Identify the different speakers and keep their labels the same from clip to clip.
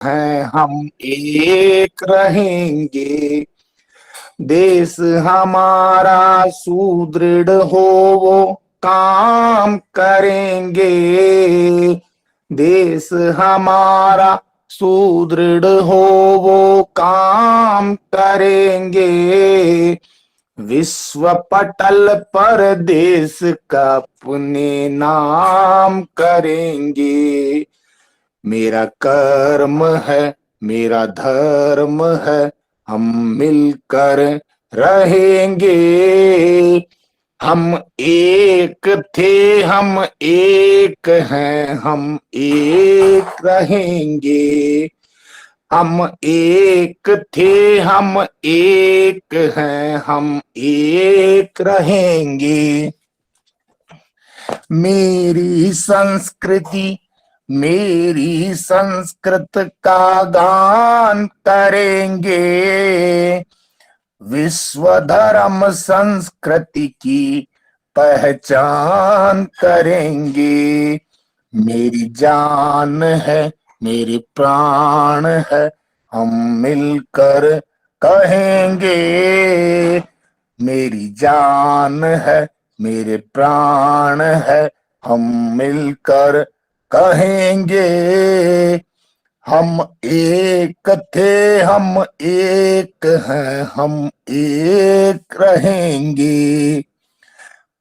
Speaker 1: हैं हम एक रहेंगे। देश हमारा सुदृढ़ हो वो काम करेंगे। देश हमारा सुदृढ़ हो वो काम करेंगे। विश्व पटल पर देश का अपने नाम करेंगे। मेरा कर्म है, मेरा धर्म है, हम मिलकर रहेंगे। हम एक थे, हम एक हैं, हम एक रहेंगे। हम एक थे, हम एक हैं, हम एक रहेंगे। मेरी संस्कृति, मेरी संस्कृत का गान करेंगे। विश्व धर्म संस्कृति की पहचान करेंगे। मेरी जान है, मेरे प्राण है, हम मिलकर कहेंगे। मेरी जान है, मेरे प्राण है, हम मिलकर कहेंगे। हम एक थे, हम एक हैं, हम एक रहेंगे।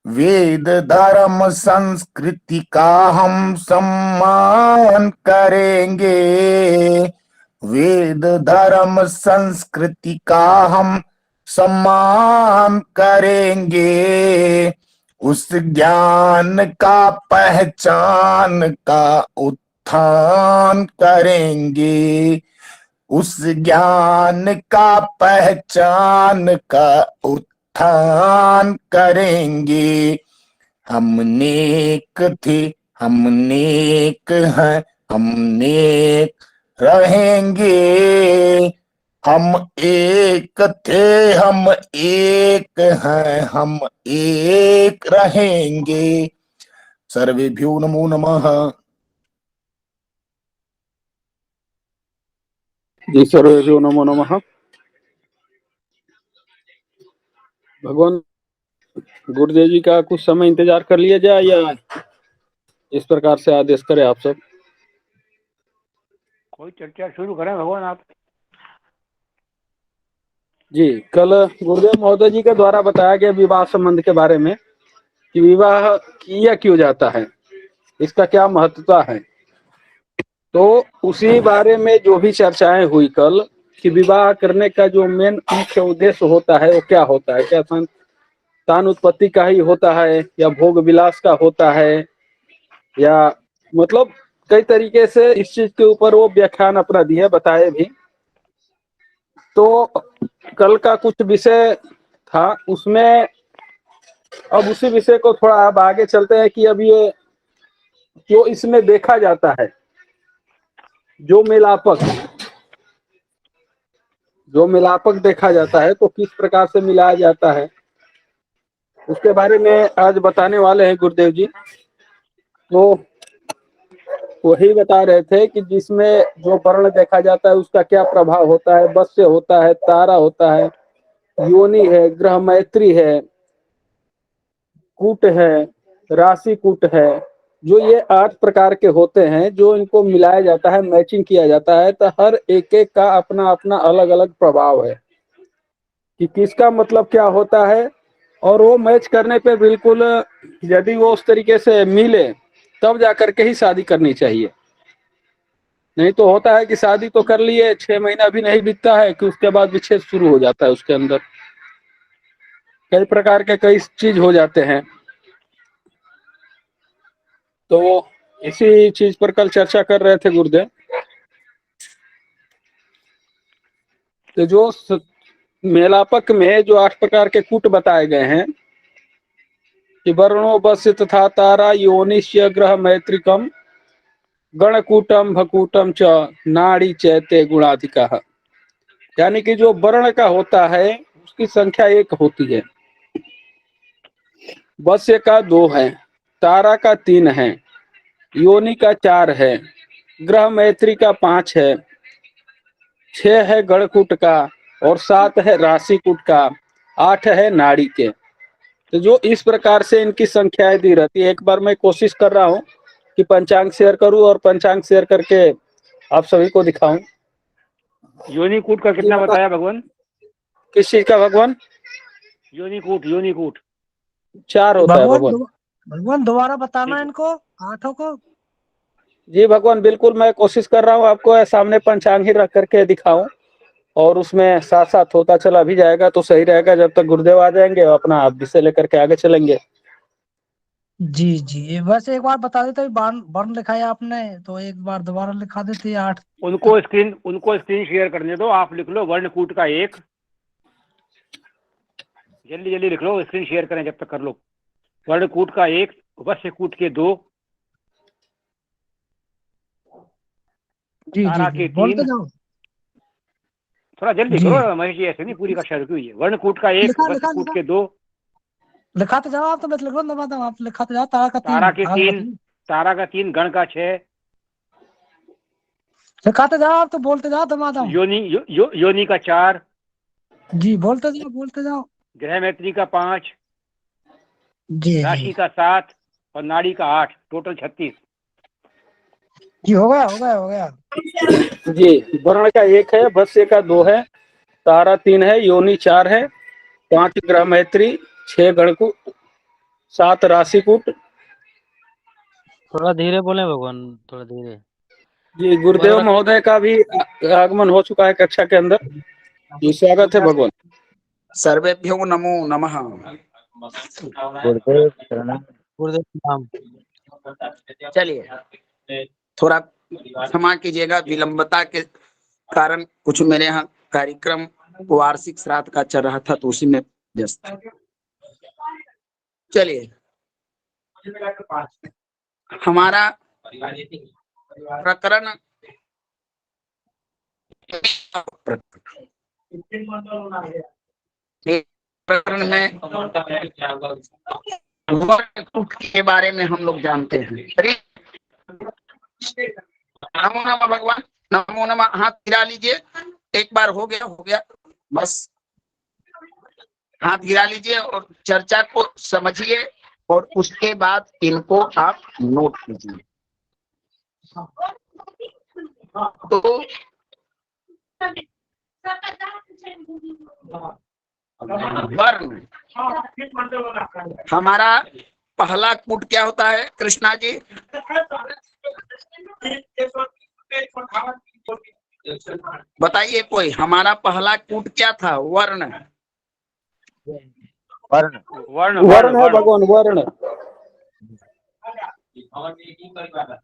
Speaker 1: वेद धर्म संस्कृति का हम सम्मान करेंगे। वेद धर्म संस्कृति का हम सम्मान करेंगे। उस ज्ञान का पहचान का उत्थान करेंगे। उस ज्ञान का पहचान का उत्थान करेंगे। हम नेक थे, हम नेक हैं, हम नेक रहेंगे। हम एक थे, हम एक हैं, हम एक रहेंगे। सर्वेभ्यो नमो नमः।
Speaker 2: जी सर्वेभ्यो नमो नमः। भगवान गुरुदेव जी का कुछ समय इंतजार कर लिया जाए या इस प्रकार से आदेश करें आप सब?
Speaker 3: कोई चर्चा शुरू करें भगवान आप।
Speaker 2: जी, कल गुरुदेव महोदय जी के द्वारा बताया गया विवाह संबंध के बारे में कि विवाह किया क्यों जाता है, इसका क्या महत्वता है। तो उसी बारे में जो भी चर्चाएं हुई कल कि विवाह करने का जो मेन मुख्य उद्देश्य होता है वो क्या होता है, क्या संतान उत्पत्ति का ही होता है या भोग विलास का होता है, या मतलब कई तरीके से इस चीज के ऊपर वो व्याख्यान अपना दिए बताए भी। तो कल का कुछ विषय था उसमें, अब उसी विषय को थोड़ा अब आगे चलते हैं कि अब ये जो इसमें देखा जाता है जो मिलापक देखा जाता है तो किस प्रकार से मिलाया जाता है उसके बारे में आज बताने वाले हैं गुरुदेव जी। तो वही बता रहे थे कि जिसमें जो वर्ण देखा जाता है उसका क्या प्रभाव होता है। वश्य होता है, तारा होता है, योनि है, ग्रह मैत्री है, कूट है, राशि कूट है। जो ये 8 प्रकार के होते हैं जो इनको मिलाया जाता है, मैचिंग किया जाता है, तो हर एक एक का अपना अपना अलग अलग प्रभाव है कि किसका मतलब क्या होता है। और वो मैच करने पे बिल्कुल यदि वो उस तरीके से मिले तब जाकर के ही शादी करनी चाहिए। नहीं तो होता है कि शादी तो कर लिए, 6 महीना भी नहीं बीतता है कि उसके बाद विच्छेद शुरू हो जाता है। उसके अंदर कई प्रकार के कई चीज हो जाते हैं। तो इसी चीज पर कल चर्चा कर रहे थे गुरुदेव। तो जो मेलापक में जो 8 प्रकार के कूट बताए गए हैं कि वर्णो वश्य तथा तारा योनिष्य ग्रह मैत्रिकम गणकूटम भकूटम च नाड़ी चैते गुणाधिका, यानी कि जो वर्ण का होता है उसकी संख्या 1 होती है, वश्य का 2 है, तारा का 3 है, योनि का 4 है, ग्रह मैत्री का 5 है, 6 है गणकूट का और 7 है राशिकूट का, 8 है नाड़ी के। तो जो इस प्रकार से इनकी संख्याएं दी रहती है। एक बार मैं कोशिश कर रहा हूँ कि पंचांग शेयर करूं और पंचांग शेयर करके आप सभी को दिखाऊं।
Speaker 3: योनिकूट का
Speaker 2: जी
Speaker 3: कितना
Speaker 2: बता,
Speaker 3: बताया भगवान?
Speaker 2: किस चीज का भगवान?
Speaker 3: योनिकूट, योनिकूट
Speaker 2: 4 होता है भगवान।
Speaker 4: भगवान दोबारा बताना
Speaker 3: ठीक है।
Speaker 4: इनको, आठों को।
Speaker 2: जी भगवान, बिल्कुल मैं कोशिश कर रहा हूँ आपको सामने पंचांग ही रख करके दिखाऊं, और उसमें साथ साथ होता चला भी जाएगा तो सही रहेगा। जब तक गुरुदेव आ जाएंगे अपना आप विषय लेकर के आगे चलेंगे।
Speaker 4: जी जी, बस एक बार बता देते, वर्ण वर्ण लिखाया आपने तो एक बार दोबारा लिखा देते 8
Speaker 3: उनको स्क्रीन शेयर करने दो। आप लिख लो वर्णकूट का 1, जल्दी जल्दी लिख लो, स्क्रीन शेयर करें जब तक कर लो। वर्णकूट का 1, वश्यकूट के 2,
Speaker 4: जी जी
Speaker 3: तारा
Speaker 4: जी,
Speaker 3: के
Speaker 4: बोलते
Speaker 3: 3।
Speaker 4: जाओ।
Speaker 3: थोड़ा जल्दी
Speaker 4: जी,
Speaker 3: करो महेश जी, ऐसे नहीं पूरी कक्षा रुकी हुई है। वर्णकूट का 1,
Speaker 4: लिखा लिखा
Speaker 3: वश्यकूट
Speaker 4: लिखा
Speaker 3: के 2,
Speaker 4: लिखाते जाओ आप, तो मैं लिख रहा हूँ दबा दो, आप लिखाते जाओ। तारा का
Speaker 3: तारा
Speaker 4: 3
Speaker 3: के
Speaker 4: आगे
Speaker 3: 3,
Speaker 4: बताइए।
Speaker 3: गण का 6,
Speaker 4: लिखाते जाओ आप, तो बोलते जाओ दबा दो।
Speaker 3: योनि का 4,
Speaker 4: जी, बोलते जाओ बोलते जाओ।
Speaker 3: ग्रह मैत्री का 5,
Speaker 4: जी जी
Speaker 3: राशि का 7 और नाड़ी का 8, टोटल 36।
Speaker 4: जी, हो गया हो गया हो गया।
Speaker 2: जी, वर्ण का 1 है, वश्य का 2 है, तारा 3 है, योनि 4 है, 5 ग्रह मैत्री, 6 गणकूट, 7 राशिकूट।
Speaker 5: थोड़ा धीरे बोले भगवान, थोड़ा धीरे।
Speaker 2: जी, गुरुदेव
Speaker 5: वर्ण
Speaker 2: महोदय का भी आगमन हो चुका है कक्षा के अंदर। जी, स्वागत है भगवान।
Speaker 6: सर्वेभ्यो नमो नमः।
Speaker 1: गुरुदेव प्रणाम।
Speaker 5: गुरुदेव नाम।
Speaker 6: चलिए, थोड़ा क्षमा कीजिएगा, विलंबता के कारण कुछ मेरे यहाँ कार्यक्रम वार्षिक श्राद्ध का चल रहा था तो उसी में व्यस्त था। चलिए, हमारा प्रकरण प्रकरण में वर्णकूट के बारे में हम लोग जानते हैं। नमो नमः भगवान, नमो नमः। हाथ गिरा लीजिए, एक बार हो गया बस। हाथ गिरा लीजिए और चर्चा को समझिए और उसके बाद इनको आप नोट कीजिए। तो वर्ण, हमारा पहला कूट क्या होता है कृष्णा जी? बताइए कोई, हमारा पहला कूट क्या था? वर्ण।
Speaker 1: वर्ण
Speaker 3: वर्ण
Speaker 2: वर्ण है भगवान, वर्ण।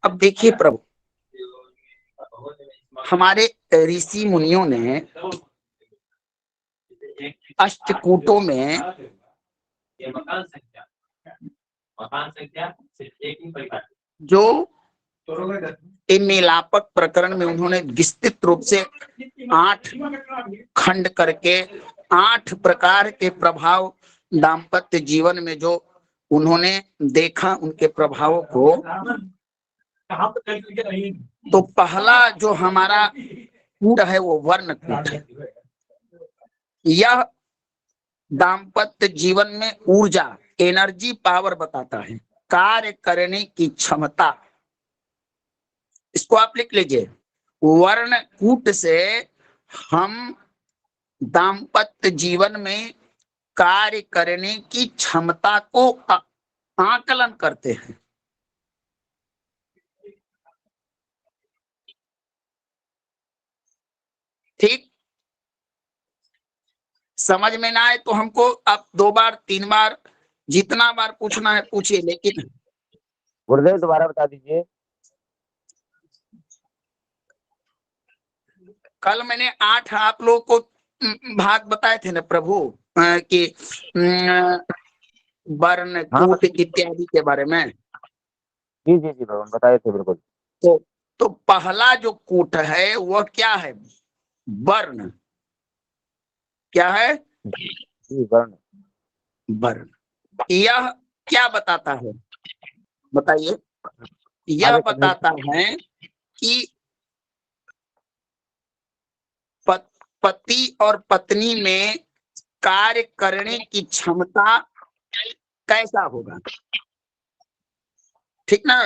Speaker 6: अब देखिए प्रभु, हमारे ऋषि मुनियों ने अष्टकूटों में जो मेलापक प्रकरण में उन्होंने विस्तृत रूप से 8 खंड करके 8 प्रकार के प्रभाव दाम्पत्य जीवन में जो उन्होंने देखा, उनके प्रभावों को, तो पहला जो हमारा कूट है वो वर्ण कूट है। यह दाम्पत्य जीवन में ऊर्जा, एनर्जी, पावर बताता है, कार्य करने की क्षमता। इसको आप लिख लीजिए, वर्ण कूट से हम दाम्पत्य जीवन में कार्य करने की क्षमता को आकलन करते हैं। ठीक, समझ में ना आए तो हमको आप 2 बार 3 बार जितना बार पूछना है पूछिए, लेकिन
Speaker 1: गुरुदेव दोबारा बता दीजिए।
Speaker 6: कल मैंने 8 आप लोगों को भाग बताए थे ना प्रभु, कि वर्ण
Speaker 1: हाँ
Speaker 6: कूट इत्यादि के बारे में।
Speaker 1: जी जी जी भगवान, बताए थे बिल्कुल।
Speaker 6: तो पहला जो कूट है वह क्या है? वर्ण। क्या है?
Speaker 1: जी, वर्ण।
Speaker 6: वर्ण। यह क्या बताता है बताइए? यह
Speaker 1: आगे करने
Speaker 6: बताता है कि पति और पत्नी में कार्य करने की क्षमता कैसा होगा? ठीक ना?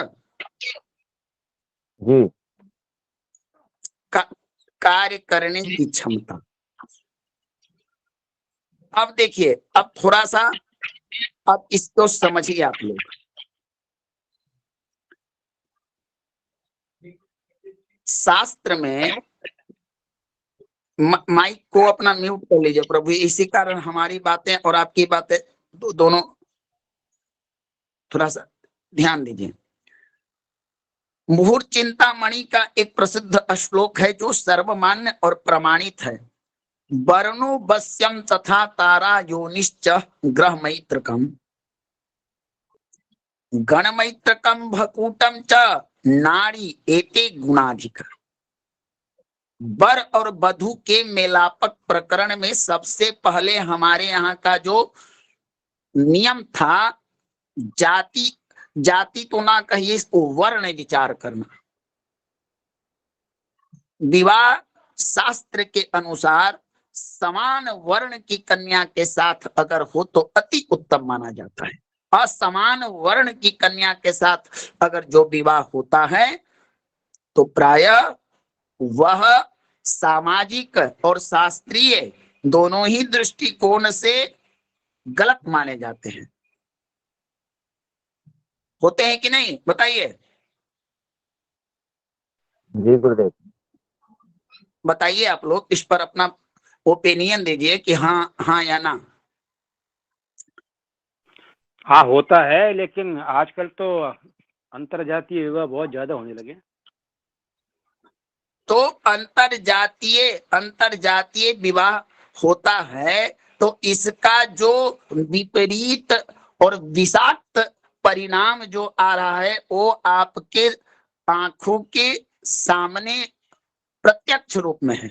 Speaker 1: जी
Speaker 6: कार्य करने की क्षमता। अब देखिए, अब थोड़ा सा अब इसको समझिए आप लोग। शास्त्र में माइक को अपना म्यूट कर लीजिए प्रभु, इसी कारण हमारी बातें और आपकी बातें दोनों थोड़ा सा ध्यान दीजिए। मुहूर्त चिंतामणि का एक प्रसिद्ध श्लोक है जो सर्वमान्य और प्रमाणित है। वर्णो बस्यम तथा तारा योनिश्च ग्रह मैत्रकम गण मैत्रकम भकूटम च नारी एते गुणाधिक। वर और वधु के मेलापक प्रकरण में सबसे पहले हमारे यहाँ का जो नियम था, जाति तो ना कहिए, इसको वर्ण विचार करना। विवाह शास्त्र के अनुसार समान वर्ण की कन्या के साथ अगर हो तो अति उत्तम माना जाता है। असमान वर्ण की कन्या के साथ अगर जो विवाह होता है तो प्रायः वह सामाजिक और शास्त्रीय दोनों ही दृष्टिकोण से गलत माने जाते हैं। होते हैं कि नहीं, बताइए।
Speaker 1: जी गुरुदेव।
Speaker 6: बताइए आप लोग, इस पर अपना ओपिनियन दीजिए कि हाँ या ना।
Speaker 3: हाँ होता है, लेकिन आजकल तो अंतरजातीय विवाह बहुत ज्यादा होने लगे।
Speaker 6: तो अंतरजातीय विवाह होता है तो इसका जो विपरीत और विषाक्त परिणाम जो आ रहा है वो आपके आंखों के सामने प्रत्यक्ष रूप में है।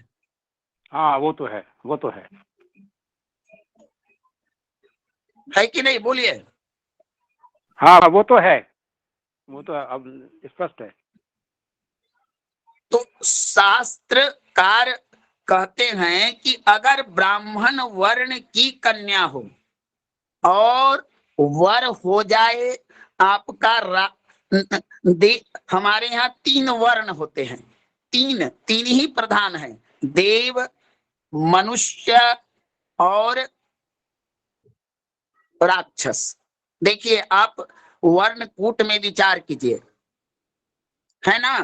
Speaker 3: हाँ वो तो है, वो तो है
Speaker 6: कि नहीं, बोलिए।
Speaker 3: हाँ वो तो है, वो तो अब स्पष्ट है।
Speaker 6: तो शास्त्रकार कहते हैं कि अगर ब्राह्मण वर्ण की कन्या हो और वर हो जाए आपका हमारे यहाँ 3 वर्ण होते हैं, तीन ही प्रधान हैं, देव, मनुष्य और राक्षस। देखिए आप वर्ण कूट में विचार कीजिए, है ना?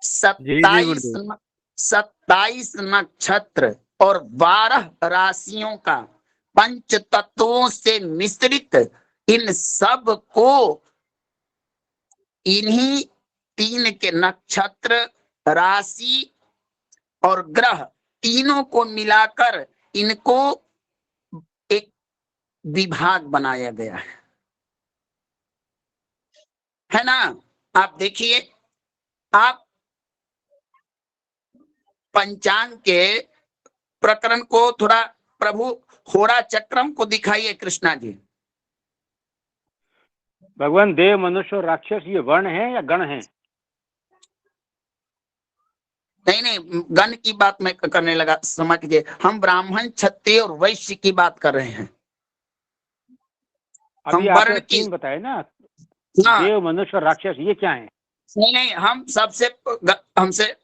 Speaker 5: जी जी गुरुदेव।
Speaker 6: 27 नक्षत्र और 12 राशियों का पंच तत्वों से मिश्रित इन सब को, इन्हीं 3 के नक्षत्र, राशि और ग्रह तीनों को मिलाकर इनको एक विभाग बनाया गया है ना? आप देखिए, आप पंचांग के प्रकरण को थोड़ा प्रभु होरा चक्रम को दिखाइए कृष्णा जी।
Speaker 3: भगवान, देव, मनुष्य और राक्षस ये वर्ण है या गण है?
Speaker 6: नहीं, गण की बात मैं करने लगा, समझिए। हम ब्राह्मण, क्षत्रिय और वैश्य की बात कर रहे हैं।
Speaker 3: अभी
Speaker 6: हम
Speaker 3: आपने
Speaker 6: वर्ण की
Speaker 3: 3 बताए ना,
Speaker 6: हाँ,
Speaker 3: देव, मनुष्य और राक्षस, ये क्या है?
Speaker 6: नहीं, हम हमसे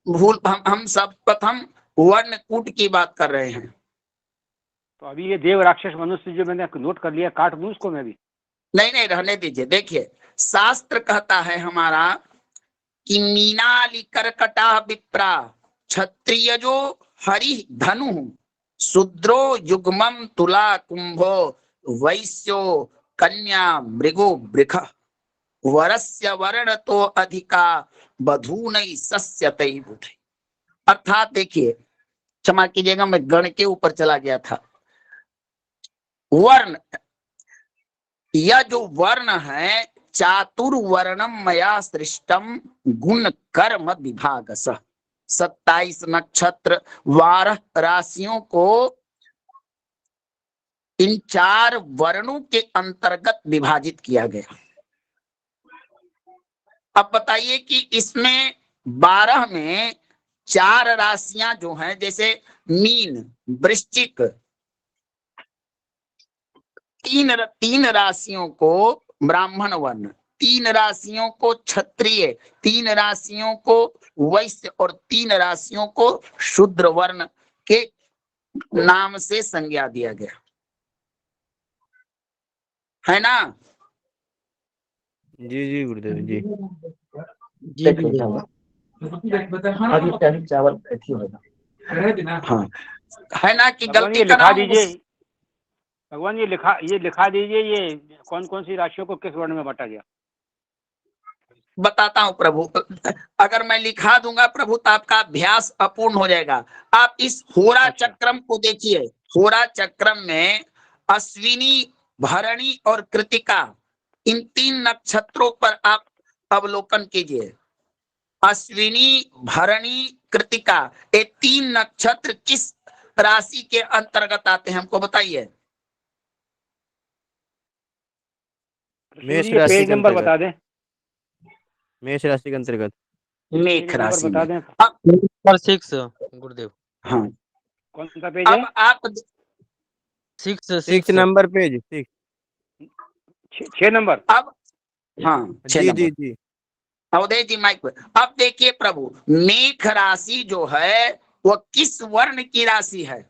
Speaker 6: भूल, हम सब प्रथम वर्ण कूट की बात कर रहे हैं।
Speaker 3: तो अभी ये देव, राक्षस, मनुष्य जो मैंने नोट कर लिया, काट दूं उसको मैं भी?
Speaker 6: नहीं, रहने दीजिए। देखिए, शास्त्र कहता है हमारा कि मीनाली कर्कटा विप्रा क्षत्रियजो हरि धनु शूद्रो युग्मम तुला कुंभो वैश्यो कन्या मृगो वृख वरस्य वर्ण तो अधिका बधूनई सस्यतई बुधई। अर्थात देखिए, क्षमा कीजिएगा मैं गण के ऊपर चला गया था। वर्ण, यह जो वर्ण है, चातुर्वर्णम मया सृष्टम गुण कर्म विभागस। 27 नक्षत्र, 12 राशियों को इन 4 वर्णों के अंतर्गत विभाजित किया गया। अब बताइए कि इसमें 12 में 4 राशियां जो हैं, जैसे मीन, वृश्चिक, तीन राशियों को ब्राह्मण वर्ण, 3 राशियों को क्षत्रिय, 3 राशियों को वैश्य और 3 राशियों को शूद्र वर्ण के नाम से संज्ञा दिया गया है ना।
Speaker 7: जी जी गुरुदेव जी।
Speaker 5: जी गुरुदेव।
Speaker 1: चावल अच्छी होगा।
Speaker 6: हाँ, है ना कि
Speaker 3: भगवान
Speaker 6: गलती
Speaker 3: ये
Speaker 6: का
Speaker 3: लिखा
Speaker 6: नाम
Speaker 3: दीजिए, भगवान ये लिखा दीजिए, ये कौन कौन सी राशियों को किस वर्ण में बांटा गया।
Speaker 6: बताता हूं प्रभु, अगर मैं लिखा दूंगा प्रभु तो आपका अभ्यास अपूर्ण हो जाएगा। आप इस होरा
Speaker 3: अच्छा।
Speaker 6: चक्रम को देखिए, होरा चक्रम में अश्विनी, भरणी और कृतिका, इन 3 नक्षत्रों पर आप अवलोकन कीजिए। अश्विनी, भरणी, कृतिका, ये 3 नक्षत्र किस राशि के अंतर्गत आते हैं, हमको बताइए।
Speaker 7: मेष
Speaker 3: ये
Speaker 7: राशि
Speaker 3: पेज
Speaker 7: के
Speaker 3: नंबर
Speaker 7: अंतर्गत।
Speaker 3: बता दें,
Speaker 7: मेष राशि के अंतर्गत।
Speaker 6: मेष
Speaker 3: पेज नंबर
Speaker 6: राशि
Speaker 3: बता
Speaker 6: में।
Speaker 3: दें।
Speaker 6: अब
Speaker 5: नंबर 6 गुरुदेव।
Speaker 6: हाँ,
Speaker 3: कौन सा पेज है।
Speaker 6: अब आप
Speaker 7: 6 नंबर पेज 6।
Speaker 3: 6 नंबर।
Speaker 6: अब हाँ 6
Speaker 7: जी
Speaker 6: नंबर।
Speaker 7: जी जी।
Speaker 6: अवधेश जी माइक पर। अब देखिए प्रभु, मेष राशि जो है वो किस वर्ण की राशि है।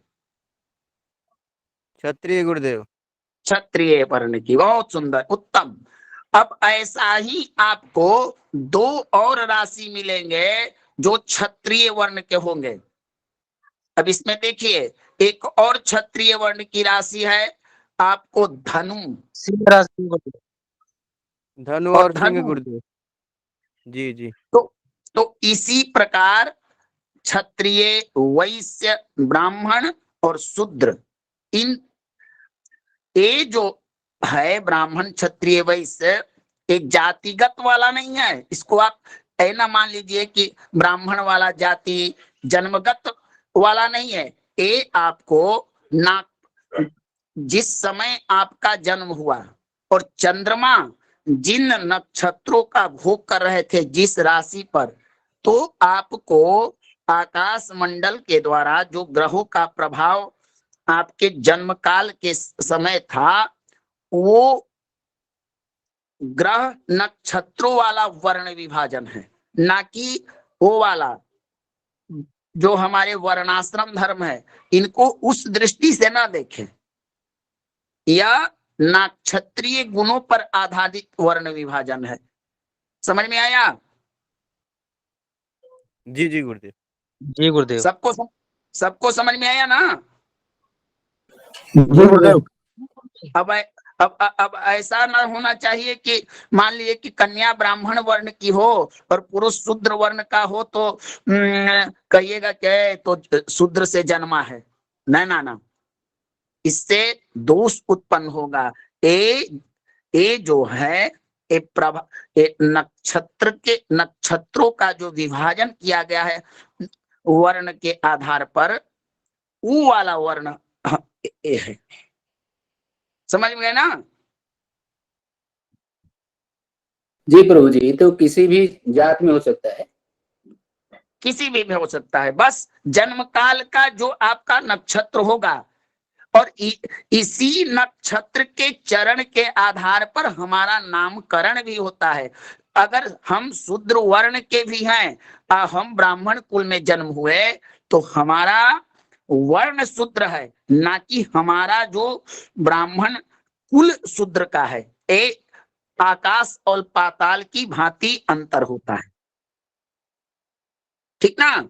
Speaker 7: क्षत्रिय गुरुदेव।
Speaker 6: क्षत्रिय वर्ण की। बहुत सुंदर, उत्तम। अब ऐसा ही आपको 2 और राशि मिलेंगे जो क्षत्रिय वर्ण के होंगे। अब इसमें देखिए, एक और क्षत्रिय वर्ण की राशि है आपको धनु,
Speaker 5: सिंह राशि गुरुदेव।
Speaker 7: धनु
Speaker 6: और
Speaker 7: और सिंह
Speaker 6: धनु।
Speaker 7: गुरुदेव। जी जी।
Speaker 6: तो इसी प्रकार क्षत्रिय, वैश्य, ब्राह्मण और शूद्र, इन ये जो है ब्राह्मण, क्षत्रिय, वैश्य, एक जातिगत वाला नहीं है। इसको आप ऐना मान लीजिए कि ब्राह्मण वाला जाति जन्मगत वाला नहीं है। ये आपको ना जिस समय आपका जन्म हुआ और चंद्रमा जिन नक्षत्रों का भोग कर रहे थे जिस राशि पर, तो आपको आकाश मंडल के द्वारा जो ग्रहों का प्रभाव आपके जन्म काल के समय था, वो ग्रह नक्षत्रों वाला वर्ण विभाजन है, ना कि वो वाला जो हमारे वर्णाश्रम धर्म है। इनको उस दृष्टि से ना देखें। यह नक्षत्रीय गुणों पर आधारित वर्ण विभाजन है। समझ में आया।
Speaker 7: जी जी गुरुदेव।
Speaker 5: जी गुरुदेव।
Speaker 6: सबको समझ में आया ना।
Speaker 2: जी गुरुदेव।
Speaker 6: अब ऐसा ना होना चाहिए कि मान लीजिए कि कन्या ब्राह्मण वर्ण की हो और पुरुष शूद्र वर्ण का हो तो कहिएगा क्या तो शूद्र से जन्मा है। ना ना ना, इससे दोष उत्पन्न होगा। ये जो है नक्षत्रों का जो विभाजन किया गया है वर्ण के आधार पर, वो वाला वर्ण ये है। समझ में गए ना।
Speaker 8: जी प्रभु जी, तो किसी भी जात में हो सकता है।
Speaker 6: किसी भी हो सकता है, बस जन्म काल का जो आपका नक्षत्र होगा और इसी नक्षत्र के चरण के आधार पर हमारा नामकरण भी होता है। अगर हम शूद्र वर्ण के भी हैं, हम ब्राह्मण कुल में जन्म हुए, तो हमारा वर्ण शूद्र है, ना कि हमारा जो ब्राह्मण कुल शूद्र का है। एक आकाश और पाताल की भांति अंतर होता है। ठीक ना।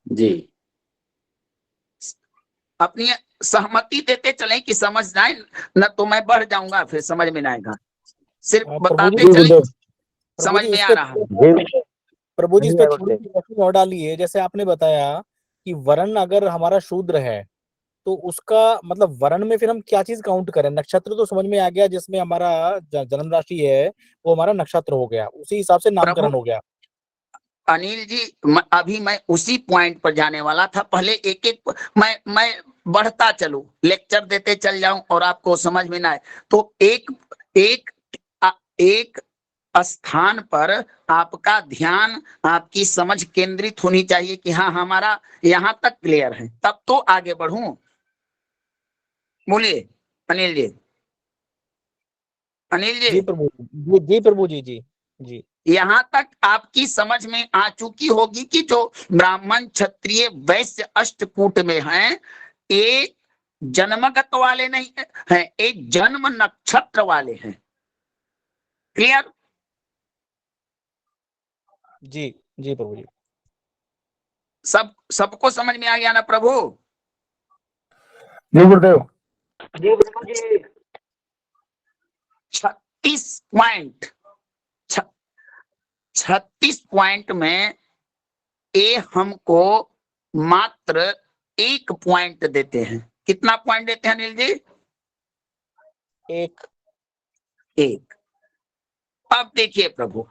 Speaker 8: जी।
Speaker 6: अपनी सहमति देते चलें कि समझ जाए, न तो मैं बढ़ जाऊंगा फिर समझ में ना आएगा। सिर्फ बताते चलें, समझ में आ रहा है।
Speaker 9: प्रभु जी, इस पे थोड़ी सी रोशनी और डालिए। जैसे आपने बताया कि वर्ण अगर हमारा शूद्र है तो उसका मतलब वर्ण में फिर हम क्या चीज काउंट करें। नक्षत्र तो समझ में आ गया, जिसमें हमारा जन्म राशि है वो हमारा नक्षत्र हो गया, उसी हिसाब से नामकरण हो गया।
Speaker 6: अनिल जी, अभी मैं उसी पॉइंट पर जाने वाला था। पहले एक एक मैं बढ़ता चलूं, लेक्चर देते चल जाऊं और आपको समझ में ना आए तो एक स्थान पर आपका ध्यान, आपकी समझ केंद्रित होनी चाहिए कि हाँ हमारा यहां तक क्लियर है, तब तो आगे बढ़ूं। बोलिए अनिल जी। अनिल
Speaker 9: जी
Speaker 6: जी,
Speaker 9: प्रभु जी प्रभु जी जी जी
Speaker 6: यहां तक आपकी समझ में आ चुकी होगी कि जो ब्राह्मण क्षत्रिय वैश्य अष्टकूट में हैं, ये जन्मगत वाले नहीं है, ये जन्म नक्षत्र वाले हैं। क्लियर?
Speaker 9: जी जी प्रभु जी।
Speaker 6: सबको समझ में आ गया ना प्रभु?
Speaker 1: जी गुरुदेव।
Speaker 6: जी प्रभु जी। 36 पॉइंट, 36 पॉइंट में ये हमको मात्र 1 पॉइंट देते हैं। कितना पॉइंट देते हैं अनिल जी? एक। अब देखिए प्रभु,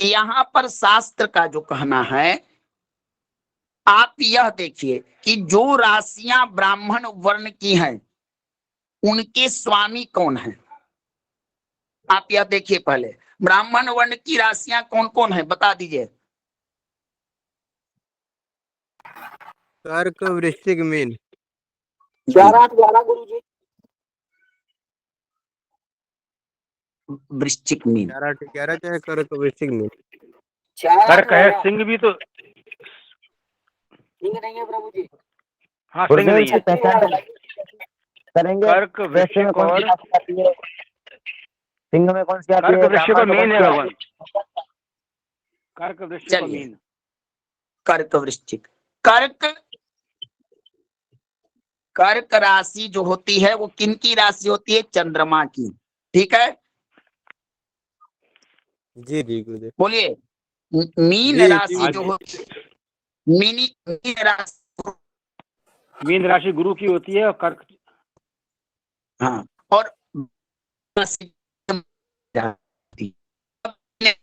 Speaker 6: यहां पर शास्त्र का जो कहना है, आप यह देखिए कि जो राशियां ब्राह्मण वर्ण की हैं, उनके स्वामी कौन है? आप यह देखिए पहले, ब्राह्मण वर्ण की राशियां कौन कौन है, बता दीजिए।
Speaker 7: कर्क वृश्चिक मीन।
Speaker 6: 11 गुरु जी। वृश्चिक मीन।
Speaker 7: 11 चाहे कर्क वृश्चिक मीन।
Speaker 3: कर्क है, सिंह भी तो,
Speaker 6: ठीक नहीं है प्रभु जी।
Speaker 3: हाँ सिंह
Speaker 1: गुरुदेव
Speaker 3: नहीं
Speaker 1: इसकी
Speaker 3: है।
Speaker 1: पहचान करेंगे।
Speaker 3: कर्क
Speaker 1: वैसे में
Speaker 3: वृश्चिक
Speaker 1: कौन सी
Speaker 3: और
Speaker 1: राशि आती है? सिंह में कौन सी आती
Speaker 3: कर्क
Speaker 1: है?
Speaker 3: वृश्चिक और
Speaker 1: ब्राह्मण में
Speaker 3: मीन
Speaker 1: कौन
Speaker 3: है
Speaker 1: सी
Speaker 3: भगवान।
Speaker 1: आती है?
Speaker 3: कर्क वृश्चिक और
Speaker 6: चलिए,
Speaker 3: मीन।
Speaker 6: कर्क वृश्चिक। कर्क राशि जो होती है वो किन की राशि होती है? चंद्रमा की। ठीक है,
Speaker 7: जी जी गुरुदेव।
Speaker 6: बोलिए। मीन
Speaker 7: जी
Speaker 6: राशि
Speaker 3: हाँ
Speaker 6: जो
Speaker 3: जी,
Speaker 6: होती है, मीन राशि,
Speaker 3: मीन राशि गुरु की होती है और कर्क,
Speaker 6: हाँ, और राशि जाती है।
Speaker 7: जी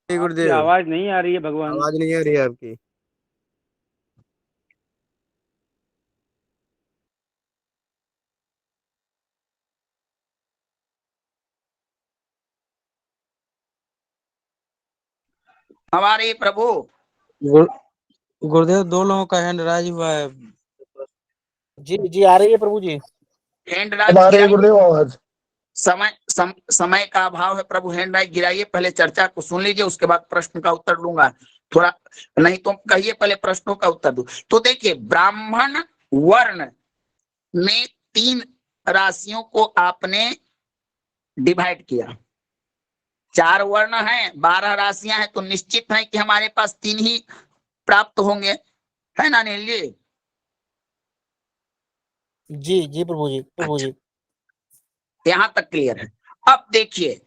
Speaker 3: आपकी
Speaker 7: गुरुदेव,
Speaker 3: आवाज नहीं आ रही है भगवान।
Speaker 7: आवाज नहीं आ रही है आपकी।
Speaker 6: हमारे प्रभु,
Speaker 5: गुरुदेव 2 लोगों का हैंड राइज हुआ है।
Speaker 9: जी जी आ रही है प्रभु जी।
Speaker 6: हैंड
Speaker 1: अब
Speaker 6: राइज
Speaker 1: आ रही है
Speaker 6: गिराइए।
Speaker 1: गुरुदेव आवाज।
Speaker 6: समय का अभाव है प्रभु, हैंड राइज गिराइए, पहले चर्चा को सुन लीजिए, उसके बाद प्रश्न का उत्तर दूंगा। थोड़ा नहीं तो कहिए, पहले प्रश्नों का उत्तर दो। तो देखिए, ब्राह्मण वर्ण में 3 राशियों को आपने डिवाइड किया। 4 वर्ण हैं, 12 राशियां हैं, तो निश्चित है कि हमारे पास 3 ही प्राप्त होंगे, है ना अनिल जी?
Speaker 9: जी जी प्रभु जी प्रभु जी।
Speaker 6: यहां तक क्लियर है। अब देखिए,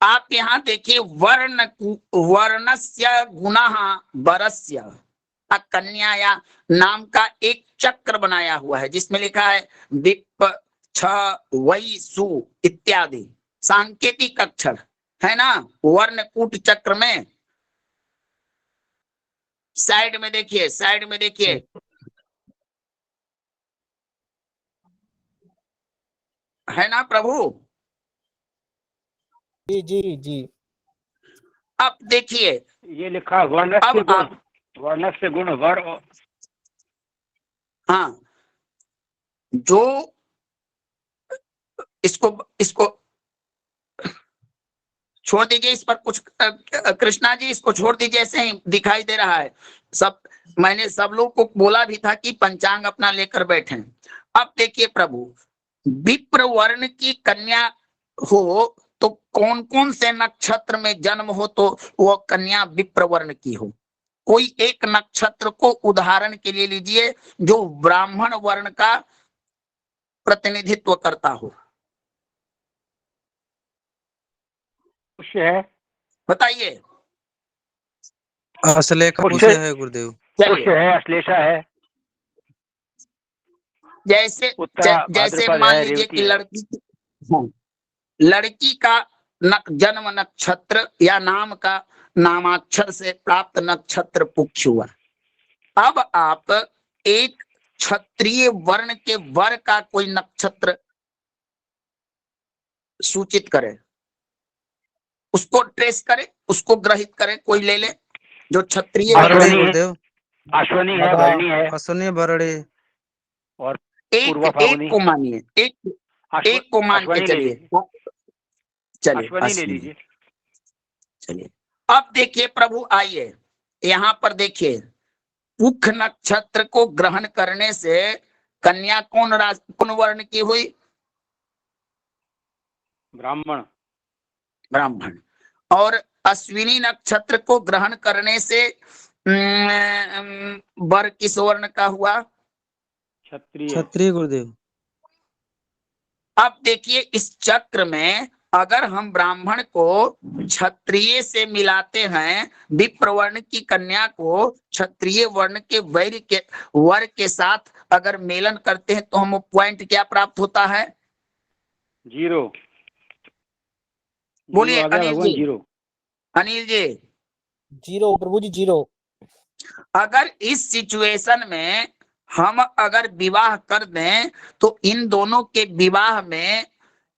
Speaker 6: आप यहां देखिए, वर्णस्य गुणः वरस्य, कन्याया नाम का एक चक्र बनाया हुआ है, जिसमें लिखा है विप छ वै सु इत्यादि सांकेतिक अक्षर, है ना? वर्णकूट चक्र में साइड में देखिए, साइड में देखिए, है ना प्रभु?
Speaker 9: जी जी जी।
Speaker 6: अब देखिए,
Speaker 3: ये लिखा वर्णस्य
Speaker 6: अब
Speaker 3: गुण,
Speaker 6: आप,
Speaker 3: वर्णस्य गुण वर और
Speaker 6: हाँ, जो इसको छोड़ दीजिए, इस पर कुछ कृष्णा जी इसको छोड़ दीजिए, ऐसे ही दिखाई दे रहा है सब। मैंने सब लोग को बोला भी था कि पंचांग अपना लेकर बैठे। अब देखिए प्रभु, विप्र वर्ण की कन्या हो तो कौन कौन से नक्षत्र में जन्म हो तो वो कन्या विप्र वर्ण की हो? कोई एक नक्षत्र को उदाहरण के लिए लीजिए जो ब्राह्मण वर्ण का प्रतिनिधित्व करता हो,
Speaker 3: पुष्य है।
Speaker 6: बताइए।
Speaker 5: असलेखा
Speaker 3: पुष्य,
Speaker 5: पुष्य है गुरुदेव।
Speaker 3: पुष्य है, अश्लेषा है,
Speaker 6: जैसे
Speaker 3: उत्तरा
Speaker 6: जैसे
Speaker 3: भाद्रपद
Speaker 6: मान
Speaker 3: है,
Speaker 6: लीजिए
Speaker 3: रेवती
Speaker 6: कि
Speaker 3: है।
Speaker 6: लड़की का जन्म नक्षत्र या नाम का नामाक्षर से प्राप्त नक्षत्र पुक्ष हुआ। अब आप एक क्षत्रिय वर्ण के वर का कोई नक्षत्र सूचित करें, उसको ट्रेस करें, उसको ग्रहित करें, कोई ले ले जो क्षत्रिय
Speaker 7: भरणी
Speaker 3: अश्वनी है,
Speaker 7: गुरुदेव,
Speaker 3: अश्वनी है,
Speaker 9: मघा,
Speaker 3: भरणी है,
Speaker 7: अश्वनी भरणी,
Speaker 3: और
Speaker 6: एक
Speaker 3: पूर्वा
Speaker 6: एक
Speaker 3: फाल्गुनी।
Speaker 6: को मानिए, एक को मान के
Speaker 3: अश्वनी ले
Speaker 6: चलिए,
Speaker 3: लीजिए,
Speaker 6: चलिए
Speaker 3: अश्वनी ले
Speaker 6: अश्विनी।
Speaker 3: लीजिए।
Speaker 6: चलिए अब देखिए प्रभु, आइए यहाँ पर देखिए, पुख नक्षत्र को ग्रहण करने से कन्या कौन वर्ण की हुई?
Speaker 3: ब्राह्मण।
Speaker 6: ब्राह्मण। और अश्विनी नक्षत्र को ग्रहण करने से वर किस वर्ण का हुआ?
Speaker 3: क्षत्रिय।
Speaker 7: क्षत्रिय गुरुदेव।
Speaker 6: अब देखिए इस चक्र में अगर हम ब्राह्मण को क्षत्रिय से मिलाते हैं, विप्र वर्ण की कन्या को क्षत्रिय वर्ण के वर के साथ अगर मेलन करते हैं तो हम पॉइंट क्या प्राप्त होता है?
Speaker 3: 0।
Speaker 6: बोलिए
Speaker 3: आ गया
Speaker 6: अनिल
Speaker 3: भगवान,
Speaker 6: जी।
Speaker 3: 0।
Speaker 6: अनिल जी,
Speaker 9: 0 प्रभु जी, 0।
Speaker 6: अगर इस सिचुएशन में हम अगर विवाह कर दें तो इन दोनों के विवाह में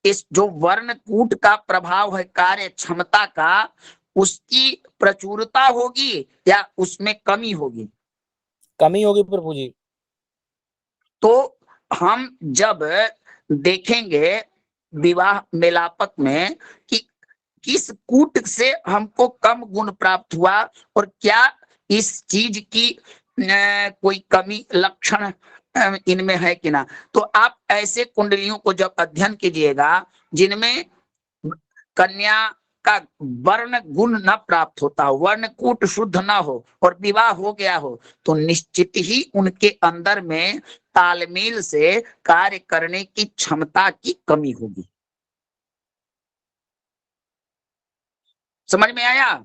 Speaker 6: इस जो वर्ण कूट का प्रभाव है कार्य क्षमता का, उसकी प्रचुरता होगी या उसमें कमी होगी?
Speaker 9: कमी होगी प्रभु जी।
Speaker 6: तो हम जब देखेंगे विवाह मेलापक में कि किस कूट से हमको कम गुण प्राप्त हुआ और क्या इस चीज की कोई कमी लक्षण इनमें है कि ना, तो आप ऐसे कुंडलियों को जब अध्ययन कीजिएगा जिनमें कन्या का वर्ण गुण न प्राप्त होता हो, वर्ण कूट शुद्ध ना हो और विवाह हो गया हो, तो निश्चित ही उनके अंदर में तालमेल से कार्य करने की क्षमता की कमी होगी। समझ में आया?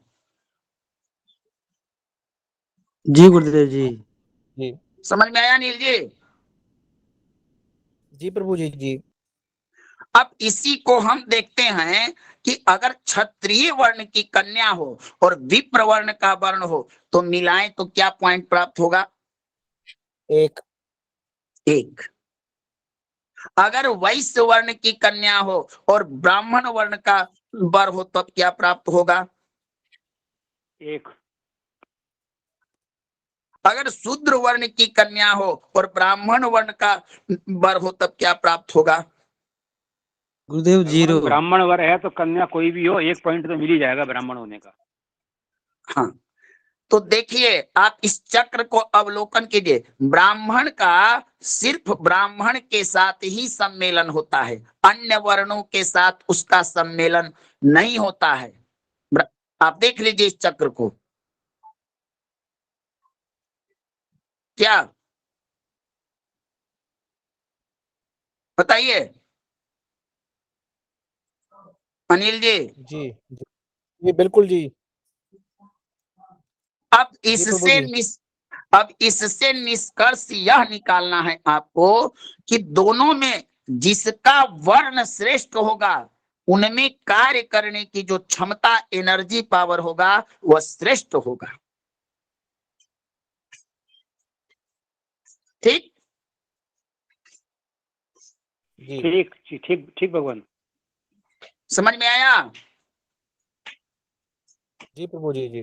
Speaker 7: जी गुरुदेव जी।
Speaker 9: जी
Speaker 6: समझ में आया नील जी?
Speaker 9: जी प्रभु जी, जी।
Speaker 6: अब इसी को हम देखते हैं कि अगर क्षत्रिय वर्ण की कन्या हो और विप्र वर्ण का वर्ण हो तो मिलाएं तो क्या पॉइंट प्राप्त होगा?
Speaker 9: 1।
Speaker 6: अगर वैश्य वर्ण की कन्या हो और ब्राह्मण वर्ण का वर हो तब क्या प्राप्त होगा?
Speaker 3: 1।
Speaker 6: अगर शूद्र वर्ण की कन्या हो और ब्राह्मण वर्ण का वर हो तब क्या प्राप्त होगा?
Speaker 7: गुरुदेव 0।
Speaker 3: ब्राह्मण वर है तो कन्या कोई भी हो 1 पॉइंट तो मिल ही जाएगा ब्राह्मण होने का।
Speaker 6: हाँ, तो देखिए आप इस चक्र को अवलोकन कीजिए, ब्राह्मण का सिर्फ ब्राह्मण के साथ ही सम्मेलन होता है, अन्य वर्णों के साथ उसका सम्मेलन नहीं होता है। आप देख लीजिए इस चक्र को, क्या बताइए अनिल जी?
Speaker 9: जी जी बिल्कुल जी।
Speaker 6: अब
Speaker 9: जी प्रभु
Speaker 6: इससे
Speaker 9: जी।
Speaker 6: अब इससे निष्कर्ष यह निकालना है आपको कि दोनों में जिसका वर्ण श्रेष्ठ होगा उनमें कार्य करने की जो क्षमता एनर्जी पावर होगा वह श्रेष्ठ होगा। ठीक
Speaker 9: जी
Speaker 3: ठीक ठीक ठीक भगवान।
Speaker 6: समझ में आया?
Speaker 9: जी प्रभु जी, जी।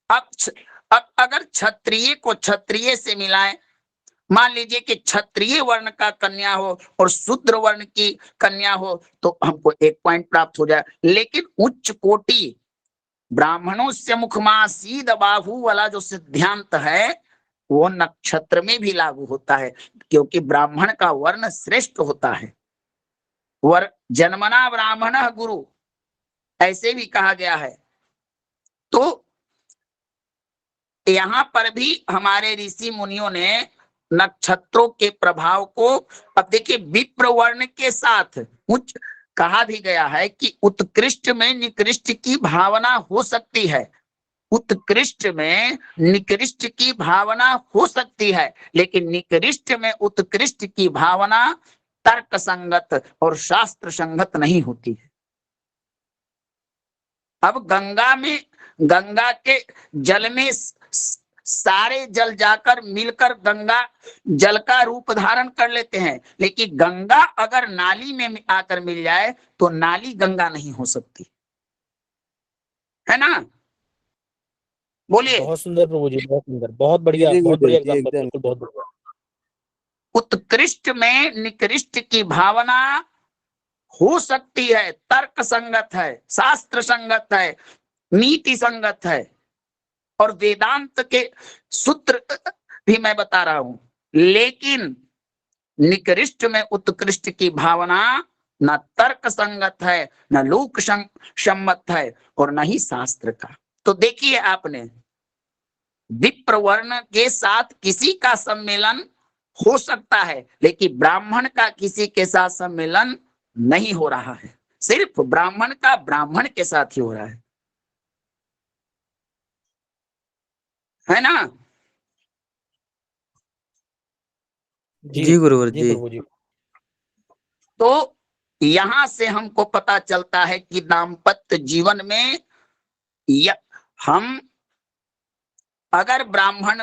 Speaker 6: अब अगर क्षत्रिय को क्षत्रिय से मिलाएं, मान लीजिए कि क्षत्रिय वर्ण का कन्या हो और शूद्र वर्ण की कन्या हो तो हमको 1 पॉइंट प्राप्त हो जाए, लेकिन उच्च कोटि ब्राह्मणों से मुखमासीद बाहु वाला जो सिद्धांत है वो नक्षत्र में भी लागू होता है, क्योंकि ब्राह्मण का वर्ण श्रेष्ठ होता है। जन्मना ब्राह्मणः गुरु ऐसे भी कहा गया है। तो यहां पर भी हमारे ऋषि मुनियों ने नक्षत्रों के प्रभाव को, अब देखिए विप्र वर्ण के साथ उच्च कहा भी गया है कि उत्कृष्ट में निकृष्ट की भावना हो सकती है, उत्कृष्ट में निकृष्ट की भावना हो सकती है, लेकिन निकृष्ट में उत्कृष्ट की भावना तर्क संगत और शास्त्र संगत नहीं होती है। अब गंगा में गंगा के जल में सारे जल जाकर मिलकर गंगा जल का रूप धारण कर लेते हैं, लेकिन गंगा अगर नाली में आकर मिल जाए तो नाली गंगा नहीं हो सकती है ना। बोलिए।
Speaker 9: बहुत सुंदर प्रभु जी, बहुत सुंदर, बहुत बढ़िया,
Speaker 7: जी,
Speaker 9: बहुत बढ़िया
Speaker 7: जी,
Speaker 9: एग्जाम्पल,
Speaker 7: एकदम।
Speaker 9: बिल्कुल बहुत बढ़िया।
Speaker 6: उत्कृष्ट में निकृष्ट की भावना हो सकती है, तर्क संगत है, शास्त्र संगत है, नीति संगत है, और वेदांत के सूत्र भी मैं बता रहा हूं, लेकिन निकृष्ट में उत्कृष्ट की भावना न तर्क संगत है, न लोक सम्मत है, और न ही शास्त्र का। तो देखिए आपने, विप्र वर्ण के साथ किसी का सम्मेलन हो सकता है, लेकिन ब्राह्मण का किसी के साथ सम्मेलन नहीं हो रहा है, सिर्फ ब्राह्मण का ब्राह्मण के साथ ही हो रहा है ना।
Speaker 7: जी गुरुवर
Speaker 9: जी
Speaker 7: जी।
Speaker 9: प्रभु जी।
Speaker 6: तो यहां से हमको पता चलता है कि दाम्पत्य जीवन में हम अगर ब्राह्मण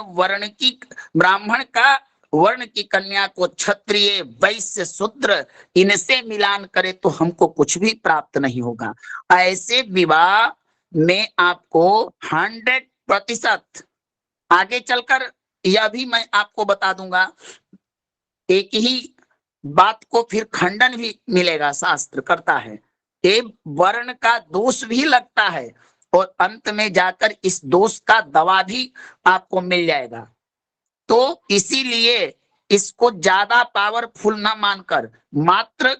Speaker 6: का वर्ण की कन्या को क्षत्रिय, वैश्य, शूद्र इनसे मिलान करे तो हमको कुछ भी प्राप्त नहीं होगा। ऐसे विवाह में आपको 100% आगे चलकर यह भी मैं आपको बता दूंगा, एक ही बात को फिर खंडन भी मिलेगा, शास्त्र करता है, एक वर्ण का दोष भी लगता है और अंत में जाकर इस दोष का दवा भी आपको मिल जाएगा। तो इसीलिए इसको ज्यादा पावरफुल ना मानकर मात्र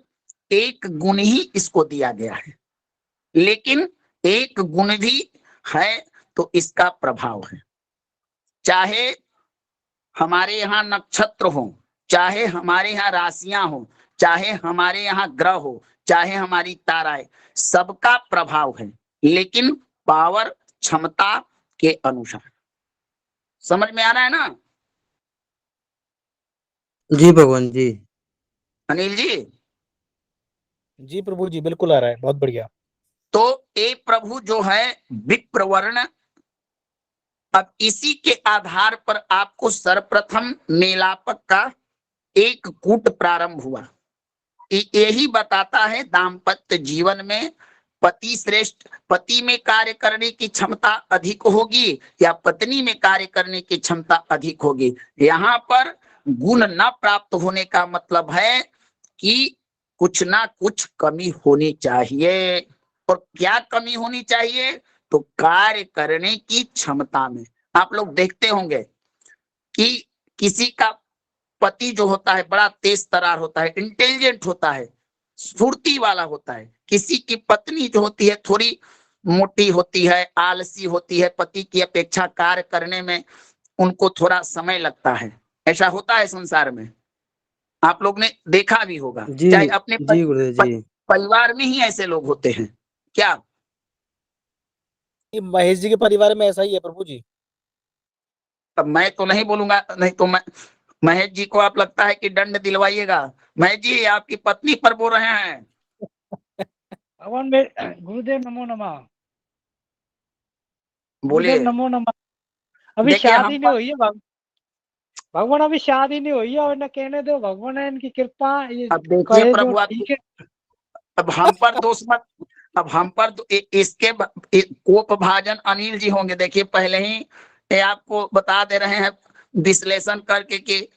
Speaker 6: एक गुण ही इसको दिया गया है, लेकिन एक गुण भी है तो इसका प्रभाव है। चाहे हमारे यहाँ नक्षत्र हो, चाहे हमारे यहाँ राशियां हो, चाहे हमारे यहाँ ग्रह हो, चाहे हमारी ताराएं, सबका प्रभाव है, लेकिन पावर क्षमता के अनुसार। समझ में आ रहा है ना
Speaker 7: जी भगवान जी।
Speaker 6: अनिल जी?
Speaker 9: जी प्रभु जी, बिल्कुल आ रहा है, बहुत बढ़िया।
Speaker 6: तो ए प्रभु जो है विप्रवर्ण, अब इसी के आधार पर आपको सर्वप्रथम मेलापक का एक कूट प्रारंभ हुआ। यही बताता है दाम्पत्य जीवन में पति श्रेष्ठ, पति में कार्य करने की क्षमता अधिक होगी या पत्नी में कार्य करने की क्षमता अधिक होगी। यहाँ पर गुण न प्राप्त होने का मतलब है कि कुछ ना कुछ कमी होनी चाहिए। और क्या कमी होनी चाहिए? तो कार्य करने की क्षमता में। आप लोग देखते होंगे कि किसी का पति जो होता है बड़ा तेज तरार होता है, इंटेलिजेंट होता है, स्फूर्ति वाला होता है। किसी की पत्नी जो होती है थोड़ी मोटी होती है, आलसी होती है, पति की अपेक्षा कार्य करने में उनको थोड़ा समय लगता है। ऐसा होता है संसार में, आप लोग ने देखा भी होगा।
Speaker 7: जी
Speaker 6: चाहे अपने
Speaker 7: जी गुरुदेव जी।
Speaker 6: परिवार में ही ऐसे लोग होते हैं क्या?
Speaker 9: ये महेश जी के परिवार में ऐसा ही है प्रभु जी।
Speaker 6: अब मैं तो नहीं बोलूंगा, नहीं तो मैं महेश जी को आप लगता है कि दंड दिलवाइएगा। महेश जी आपकी पत्नी पर बोल रहे हैं।
Speaker 4: भगवान में गुरुदेव नमो नमः।
Speaker 6: बोलिए।
Speaker 4: गुरुदेव नमो नमः। अभी
Speaker 6: देखिए
Speaker 4: शादी नहीं हुई है भगवान, अभी शादी नहीं हुई है, और न कहने दो भगवान है इनकी कृपा। ये
Speaker 6: अब देखिए
Speaker 4: कहे जो
Speaker 6: प्रभु, आप
Speaker 4: ठीक है।
Speaker 6: अब हम पर दोष मत, अब हम पर इसके कोप भाजन अनिल जी होंगे। देखिए पहले ही ये आपको बता दे रहे हैं विश्लेषण करके कि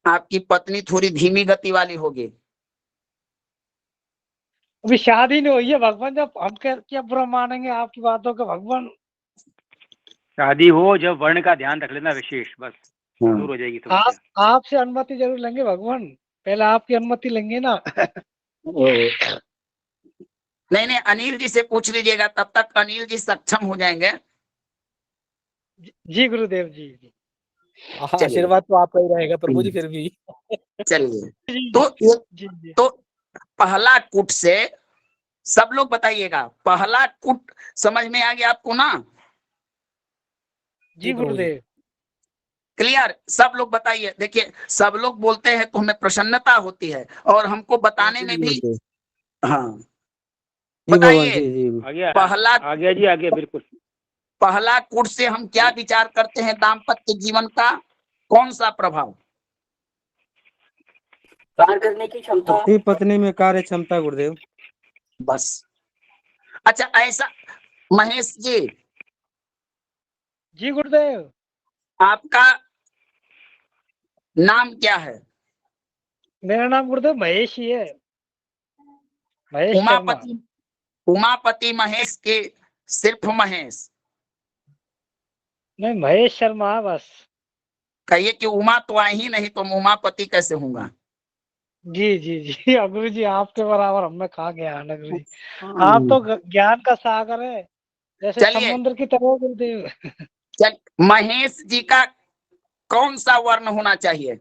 Speaker 6: आपकी पत्नी थोड़ी धीमी गति वाली होगी।
Speaker 4: अभी शादी नहीं हुई है भगवान, जब हम क्या बुरा मानेंगे आपकी बातों का भगवान।
Speaker 3: शादी हो जब वर्ण का ध्यान रख लेना विशेष, बस दूर हो जाएगी समस्या।
Speaker 4: आपसे अनुमति जरूर लेंगे भगवान, पहले आपकी अनुमति लेंगे ना।
Speaker 6: नहीं नहीं, अनिल जी से पूछ लीजिएगा, तब तक अनिल जी सक्षम हो जाएंगे।
Speaker 4: जी गुरुदेव जी।
Speaker 9: आशीर्वाद तो आपका ही रहेगा प्रभु जी फिर भी।
Speaker 6: चलिए, तो पहला कूट से सब लोग बताइएगा, पहला कूट समझ में आ गया आपको ना?
Speaker 4: जी गुरुदेव।
Speaker 6: क्लियर? सब लोग बताइए। देखिए सब लोग बोलते हैं तो हमें प्रसन्नता होती है और हमको बताने में भी। हाँ
Speaker 7: जी भगवान
Speaker 6: बताइए।
Speaker 7: जी जी।
Speaker 3: आ गया,
Speaker 6: पहला
Speaker 3: आ गया जी, आ गया बिल्कुल।
Speaker 6: पहला कूट से हम क्या विचार करते हैं दाम्पत्य जीवन का? कौन सा प्रभाव?
Speaker 8: कार्य करने की क्षमता।
Speaker 7: पति पत्नी में कार्य क्षमता गुरुदेव।
Speaker 6: बस। अच्छा, ऐसा महेश जी,
Speaker 5: जी गुरुदेव।
Speaker 6: आपका नाम क्या है?
Speaker 5: मेरा नाम गुरुदेव महेश ही है, महेश शर्मा।
Speaker 6: उमापति, उमापति महेश के सिर्फ महेश?
Speaker 5: नहीं, महेश शर्मा है बस।
Speaker 6: कहिए कि उमा तो आई ही नहीं, तो उमापति कैसे होगा?
Speaker 5: जी जी जी गुरु जी, आपके बराबर हमें कहा ज्ञान है गुरु जी। आप तो ज्ञान का सागर है, जैसे
Speaker 6: चलिए,
Speaker 5: समुद्र की तरह गुरुदेव।
Speaker 6: चल, महेश जी का कौन सा वर्ण होना चाहिए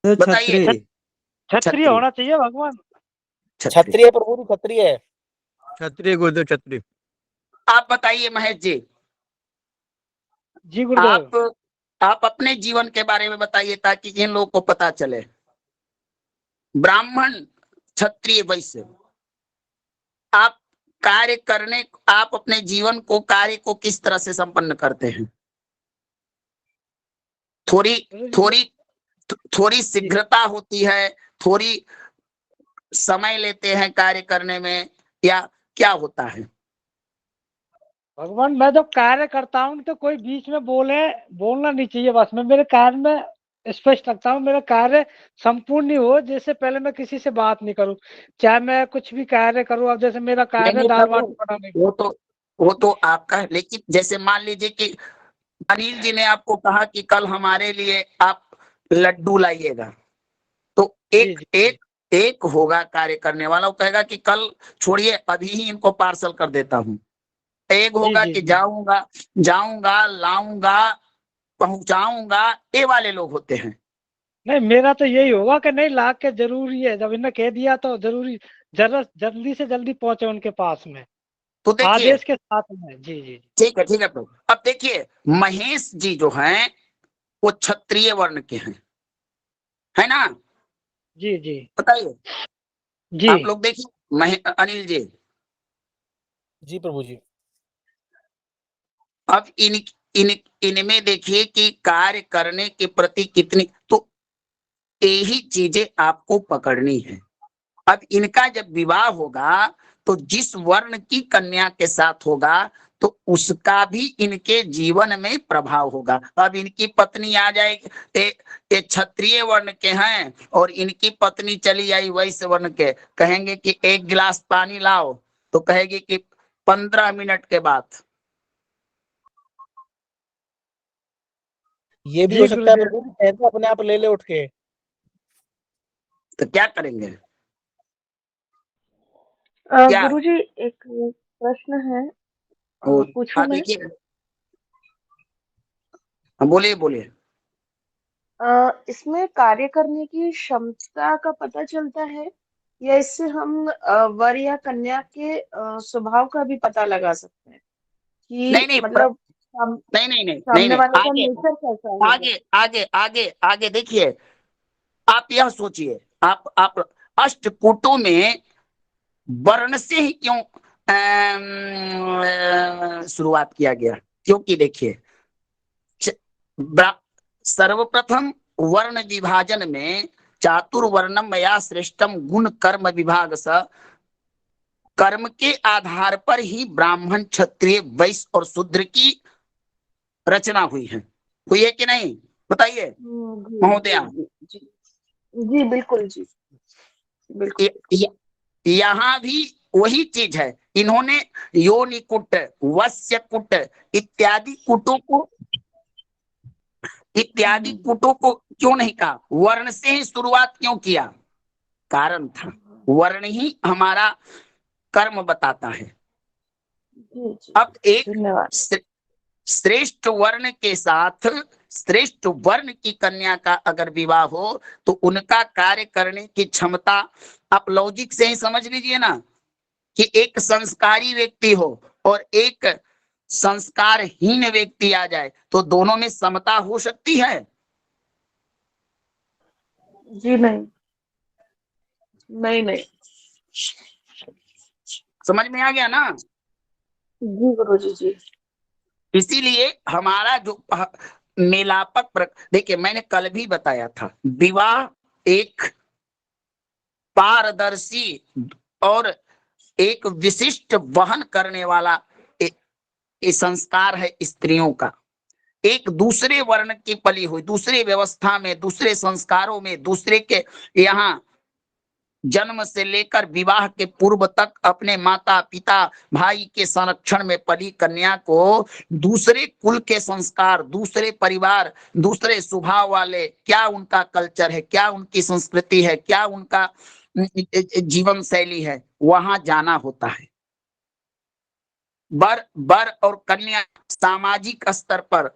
Speaker 6: बताइए?
Speaker 7: क्षत्रिय।
Speaker 5: क्षत्रिय होना चाहिए भगवान।
Speaker 9: क्षत्रिय प्रभु जी, क्षत्रिय है।
Speaker 7: क्षत्रिय गुरुदेव क्षत्रिय।
Speaker 6: आप बताइए महेश जी,
Speaker 5: जी गुरुदेव।
Speaker 6: आप अपने जीवन के बारे में बताइए ताकि इन लोगों को पता चले। ब्राह्मण, क्षत्रिय, वैश्य, आप कार्य करने, आप अपने जीवन को, कार्य को किस तरह से संपन्न करते हैं? थोड़ी शीघ्रता होती है, थोड़ी समय लेते हैं कार्य करने में, या क्या होता है?
Speaker 5: भगवान, मैं जब कार्य करता हूँ तो कोई बीच में बोलना नहीं चाहिए। बस मैं मेरे कार्य में स्पष्ट रखता हूँ, मेरा कार्य संपूर्ण ही हो, जैसे पहले मैं किसी से बात नहीं करूँ, चाहे मैं कुछ भी कार्य करूँ। अब जैसे मेरा कार्य दाल बाटी बनाने का,
Speaker 6: वो तो आपका है, लेकिन जैसे मान लीजिए कि अनिल जी ने आपको कहा कि कल हमारे लिए आप लड्डू लाइएगा, तो एक होगा कार्य करने वाला, वो कहेगा कि कल छोड़िए, अभी ही इनको पार्सल कर देता हूँ। एक होगा कि जाऊंगा लाऊंगा पहुंचाऊंगा, ये वाले लोग होते हैं।
Speaker 5: नहीं, मेरा तो यही होगा कि नहीं, ला के जरूरी है, जब इन्हें कह दिया तो जरूरी, जल्दी से जल्दी पहुंचे उनके पास में,
Speaker 6: तो देखिए,
Speaker 5: आदेश के साथ में। जी जी
Speaker 6: ठीक है प्रभु। अब देखिए, महेश जी जो हैं वो क्षत्रिय वर्ण के हैं, है ना?
Speaker 5: जी जी
Speaker 6: बताइए
Speaker 5: जी।
Speaker 6: आप लोग देखिए अनिल जी,
Speaker 9: जी प्रभु जी।
Speaker 6: अब इनमें देखिए कि कार्य करने के प्रति कितनी, तो यही चीजें आपको पकड़नी है। अब इनका जब विवाह होगा तो जिस वर्ण की कन्या के साथ होगा तो उसका भी इनके जीवन में प्रभाव होगा। अब इनकी पत्नी आ जाएगी, ये क्षत्रिय वर्ण के हैं और इनकी पत्नी चली आई वैश्य वर्ण के, कहेंगे कि एक गिलास पानी लाओ, तो कहेगी कि 15 मिनट के बाद।
Speaker 9: ये भी हो सकता है प्रभु, कहते अपने आप ले उठ के,
Speaker 6: तो क्या करेंगे?
Speaker 10: गुरुजी, एक प्रश्न है, पूछूं मैं?
Speaker 6: देखिए, बोलिए।
Speaker 10: इसमें कार्य करने की क्षमता का पता चलता है, या इससे हम वर या कन्या के स्वभाव का भी पता लगा सकते हैं कि
Speaker 6: नहीं,
Speaker 10: मतलब सामने वाले का नेचर कैसा है?
Speaker 6: आगे देखिए, आप यह सोचिए, आप अष्टकूटों में वर्ण से ही क्यों शुरुआत किया गया? क्योंकि देखिए, सर्वप्रथम वर्ण विभाजन में चातुर्वर्णम मया श्रेष्ठम गुण कर्म विभाग स, कर्म के आधार पर ही ब्राह्मण, क्षत्रिय, वैश्य और शूद्र की रचना हुई है कि नहीं? बताइए महोदया।
Speaker 10: जी बिल्कुल जी, बिल्कुल।
Speaker 6: यहाँ भी वही चीज है, इन्होंने योनि कुट, वस्य कुट इत्यादि कुटों को क्यों नहीं कहा? वर्ण से ही शुरुआत क्यों किया? कारण था, वर्ण ही हमारा कर्म बताता है। अब एक श्रेष्ठ वर्ण के साथ श्रेष्ठ वर्ण की कन्या का अगर विवाह हो तो उनका कार्य करने की क्षमता, आप लॉजिक से ही समझ लीजिए ना, कि एक संस्कारी व्यक्ति हो और एक संस्कारहीन व्यक्ति आ जाए तो दोनों में समता हो सकती है?
Speaker 10: जी नहीं।
Speaker 6: समझ में आ गया ना?
Speaker 10: जी गुरुजी जी।
Speaker 6: इसीलिए हमारा जो देखिए मैंने कल भी बताया था, विवाह एक पारदर्शी और एक विशिष्ट वहन करने वाला संस्कार है स्त्रियों का। एक दूसरे वर्ण की पली हुई, दूसरे व्यवस्था में, दूसरे संस्कारों में, दूसरे के यहाँ जन्म से लेकर विवाह के पूर्व तक अपने माता पिता भाई के संरक्षण में पली कन्या को दूसरे कुल के संस्कार, दूसरे परिवार, दूसरे स्वभाव वाले, क्या उनका कल्चर है, क्या उनकी संस्कृति है, क्या उनका जीवन शैली है, वहां जाना होता है। वर और कन्या सामाजिक स्तर पर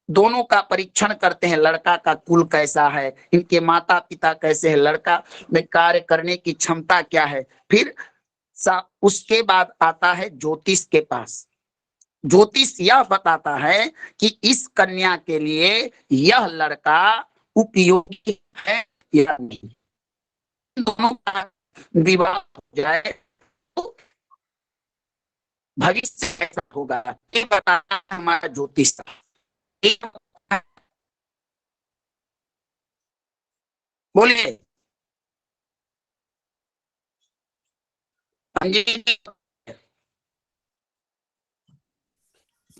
Speaker 6: दोनों का परीक्षण करते हैं। लड़का का कुल कैसा है, इनके माता पिता कैसे हैं, लड़का में कार्य करने की क्षमता क्या है। फिर उसके बाद आता है ज्योतिष के पास। ज्योतिष यह बताता है कि इस कन्या के लिए यह लड़का उपयोगी है या नहीं। दोनों का विवाह हो जाए तो भविष्य कैसा होगा, ये बताता है हमारा ज्योतिष। बोलिए।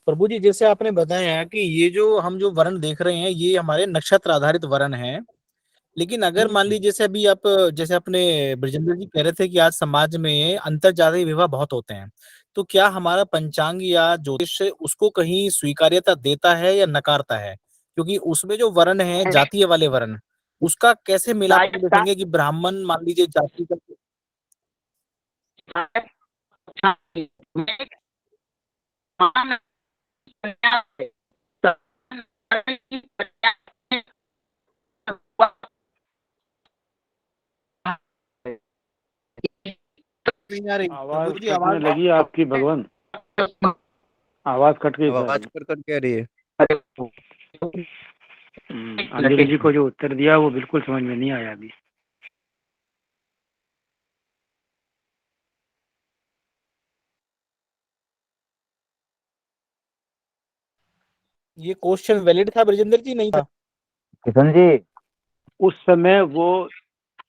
Speaker 9: प्रभु जी, जैसे आपने बताया कि ये जो हम जो वर्ण देख रहे हैं ये हमारे नक्षत्र आधारित वर्ण हैं, लेकिन अगर मान लीजिए जैसे अभी आप जैसे अपने ब्रजेंद्र जी कह रहे थे कि आज समाज में अंतर जातीय विवाह बहुत होते हैं, तो क्या हमारा पंचांग या ज्योतिष उसको कहीं स्वीकार्यता देता है या नकारता है? क्योंकि उसमें जो वर्ण है जातीय वाले वर्ण, उसका कैसे मिलाप देखेंगे कि ब्राह्मण मान लीजिए जाति का नहीं आ रही।
Speaker 3: आवाज
Speaker 9: प्रभु जी
Speaker 3: कटने लगी आपकी भगवान, आवाज कट गई।
Speaker 7: आवाज कर कर कह रही है।
Speaker 3: अंजलि जी को जो उत्तर दिया वो बिल्कुल समझ में नहीं आया अभी।
Speaker 9: ये क्वेश्चन वैलिड था ब्रजेंद्र जी, नहीं था?
Speaker 1: किशन जी,
Speaker 3: उस समय वो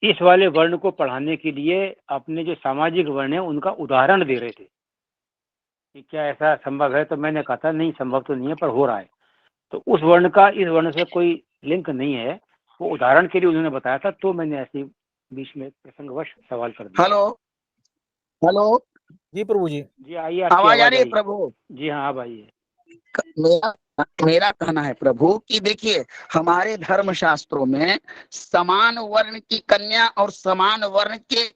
Speaker 3: इस वाले वर्ण को पढ़ाने के लिए अपने जो सामाजिक वर्ण है उनका उदाहरण दे रहे थे कि क्या ऐसा संभव है। तो मैंने कहा था नहीं, संभव तो नहीं है, पर हो रहा है। तो उस वर्ण का इस वर्ण से कोई लिंक नहीं है, वो उदाहरण के लिए उन्होंने बताया था। तो मैंने ऐसे बीच में प्रसंगवश सवाल कर दिया।
Speaker 6: हेलो हेलो
Speaker 9: जी प्रभु जी।
Speaker 3: जी आइए,
Speaker 6: आवाज आ रही है प्रभु?
Speaker 3: जी हाँ, अब आइए।
Speaker 6: मेरा कहना है प्रभु कि देखिए हमारे धर्म शास्त्रों में समान वर्ण की कन्या और समान वर्ण के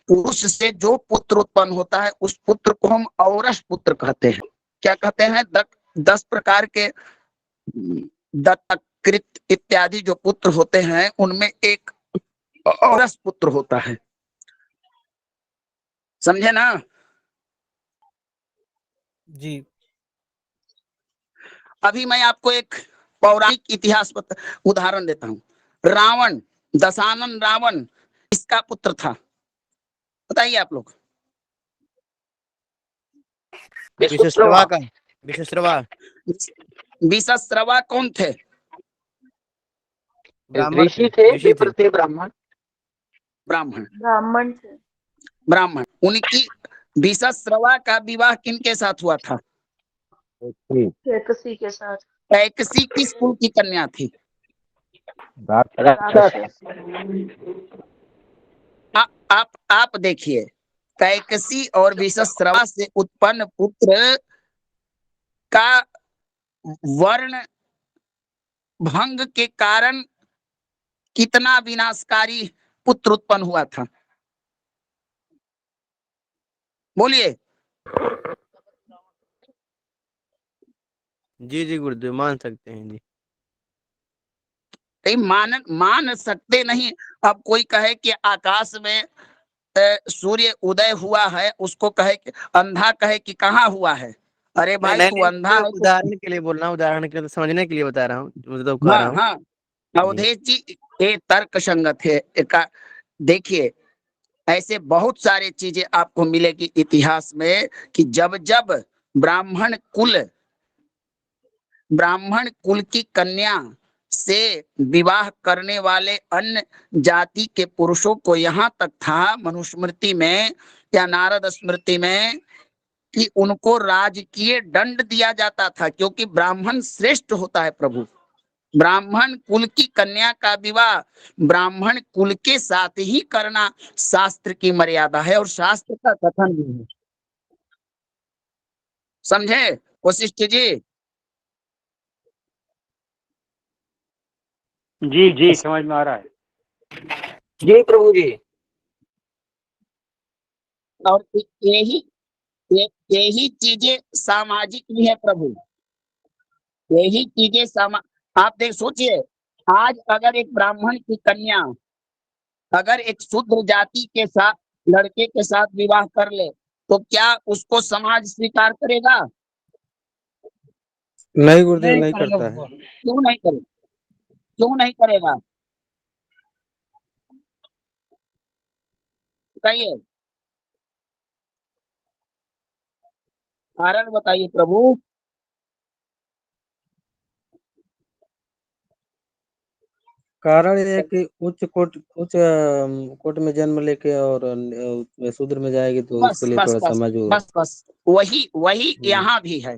Speaker 6: पुरुष से जो पुत्र उत्पन्न होता है उस पुत्र को हम औरस पुत्र कहते हैं। क्या कहते हैं? 10 प्रकार के दत्तकृत इत्यादि जो पुत्र होते हैं उनमें एक औरस पुत्र होता है। समझे ना?
Speaker 9: जी।
Speaker 6: अभी मैं आपको एक पौराणिक इतिहास उदाहरण देता हूं। रावण, दशानन रावण इसका पुत्र था। बताइए आप लोग।
Speaker 7: विशस्रवा का, विशस्रवा
Speaker 6: विशस्रवा कौन थे?
Speaker 7: ब्राह्मण
Speaker 6: ऋषि थे,
Speaker 7: ऋषि थे।
Speaker 6: थे ब्राह्मण। ब्राह्मण
Speaker 10: ब्राह्मण थे।
Speaker 6: ब्राह्मण। उनकी विशस्रवा का विवाह किनके साथ हुआ था?
Speaker 10: कैकसी के साथ।
Speaker 6: कैकसी किस कुल की कन्या थी?
Speaker 10: राक्षस।
Speaker 6: आप देखिए, कैकसी और विशस्रवा से उत्पन्न पुत्र का वर्ण भंग के कारण कितना विनाशकारी पुत्र उत्पन्न हुआ था? बोलिए।
Speaker 7: जी जी गुरुदेव, मान सकते हैं जी।
Speaker 6: मान सकते नहीं। अब कोई कहे कि आकाश में सूर्य उदय हुआ है, उसको कहे कि अंधा कहे कि कहाँ हुआ है। अरे भाई
Speaker 7: नहीं,
Speaker 6: तू
Speaker 7: नहीं,
Speaker 6: अंधा है।
Speaker 7: उदाहरण के लिए बोल रहा हूँ, उदाहरण के लिए, तो समझने के लिए बता रहा हूँ, मतलब कह रहा हूँ।
Speaker 6: हाँ, अवधेश जी ये तर्क संगत है। देखिए ऐसे बहुत सारे चीजें आपको मिलेगी इतिहास में कि जब जब ब्राह्मण कुल की कन्या से विवाह करने वाले अन्य जाति के पुरुषों को यहाँ तक था मनुस्मृति में या नारद स्मृति में कि उनको राजकीय दंड दिया जाता था, क्योंकि ब्राह्मण श्रेष्ठ होता है प्रभु। ब्राह्मण कुल की कन्या का विवाह ब्राह्मण कुल के साथ ही करना शास्त्र की मर्यादा है और शास्त्र का कथन भी है। समझे वशिष्ठ जी?
Speaker 3: जी जी समझ में आ रहा है।
Speaker 8: जी प्रभु जी।
Speaker 6: और यही चीजें सामाजिक भी है प्रभु, यही चीजें आप देख सोचिए, आज अगर एक ब्राह्मण की कन्या अगर एक शूद्र जाति के साथ लड़के के साथ विवाह कर ले तो क्या उसको समाज स्वीकार करेगा?
Speaker 7: नहीं गुरुदेव, नहीं
Speaker 5: करेगा
Speaker 7: करता
Speaker 5: वो।
Speaker 7: है।
Speaker 6: क्यों नहीं करेगा? क्यों नहीं करेगा बताइए, कारण बताइए प्रभु।
Speaker 7: कारण ये है कि उच्च कोट में जन्म लेके और शूद्र में जाएगी तो
Speaker 6: बस
Speaker 7: उसके लिए
Speaker 6: बस
Speaker 7: थोड़ा
Speaker 6: बस
Speaker 7: समझ हो।
Speaker 6: बस वही यहाँ भी है,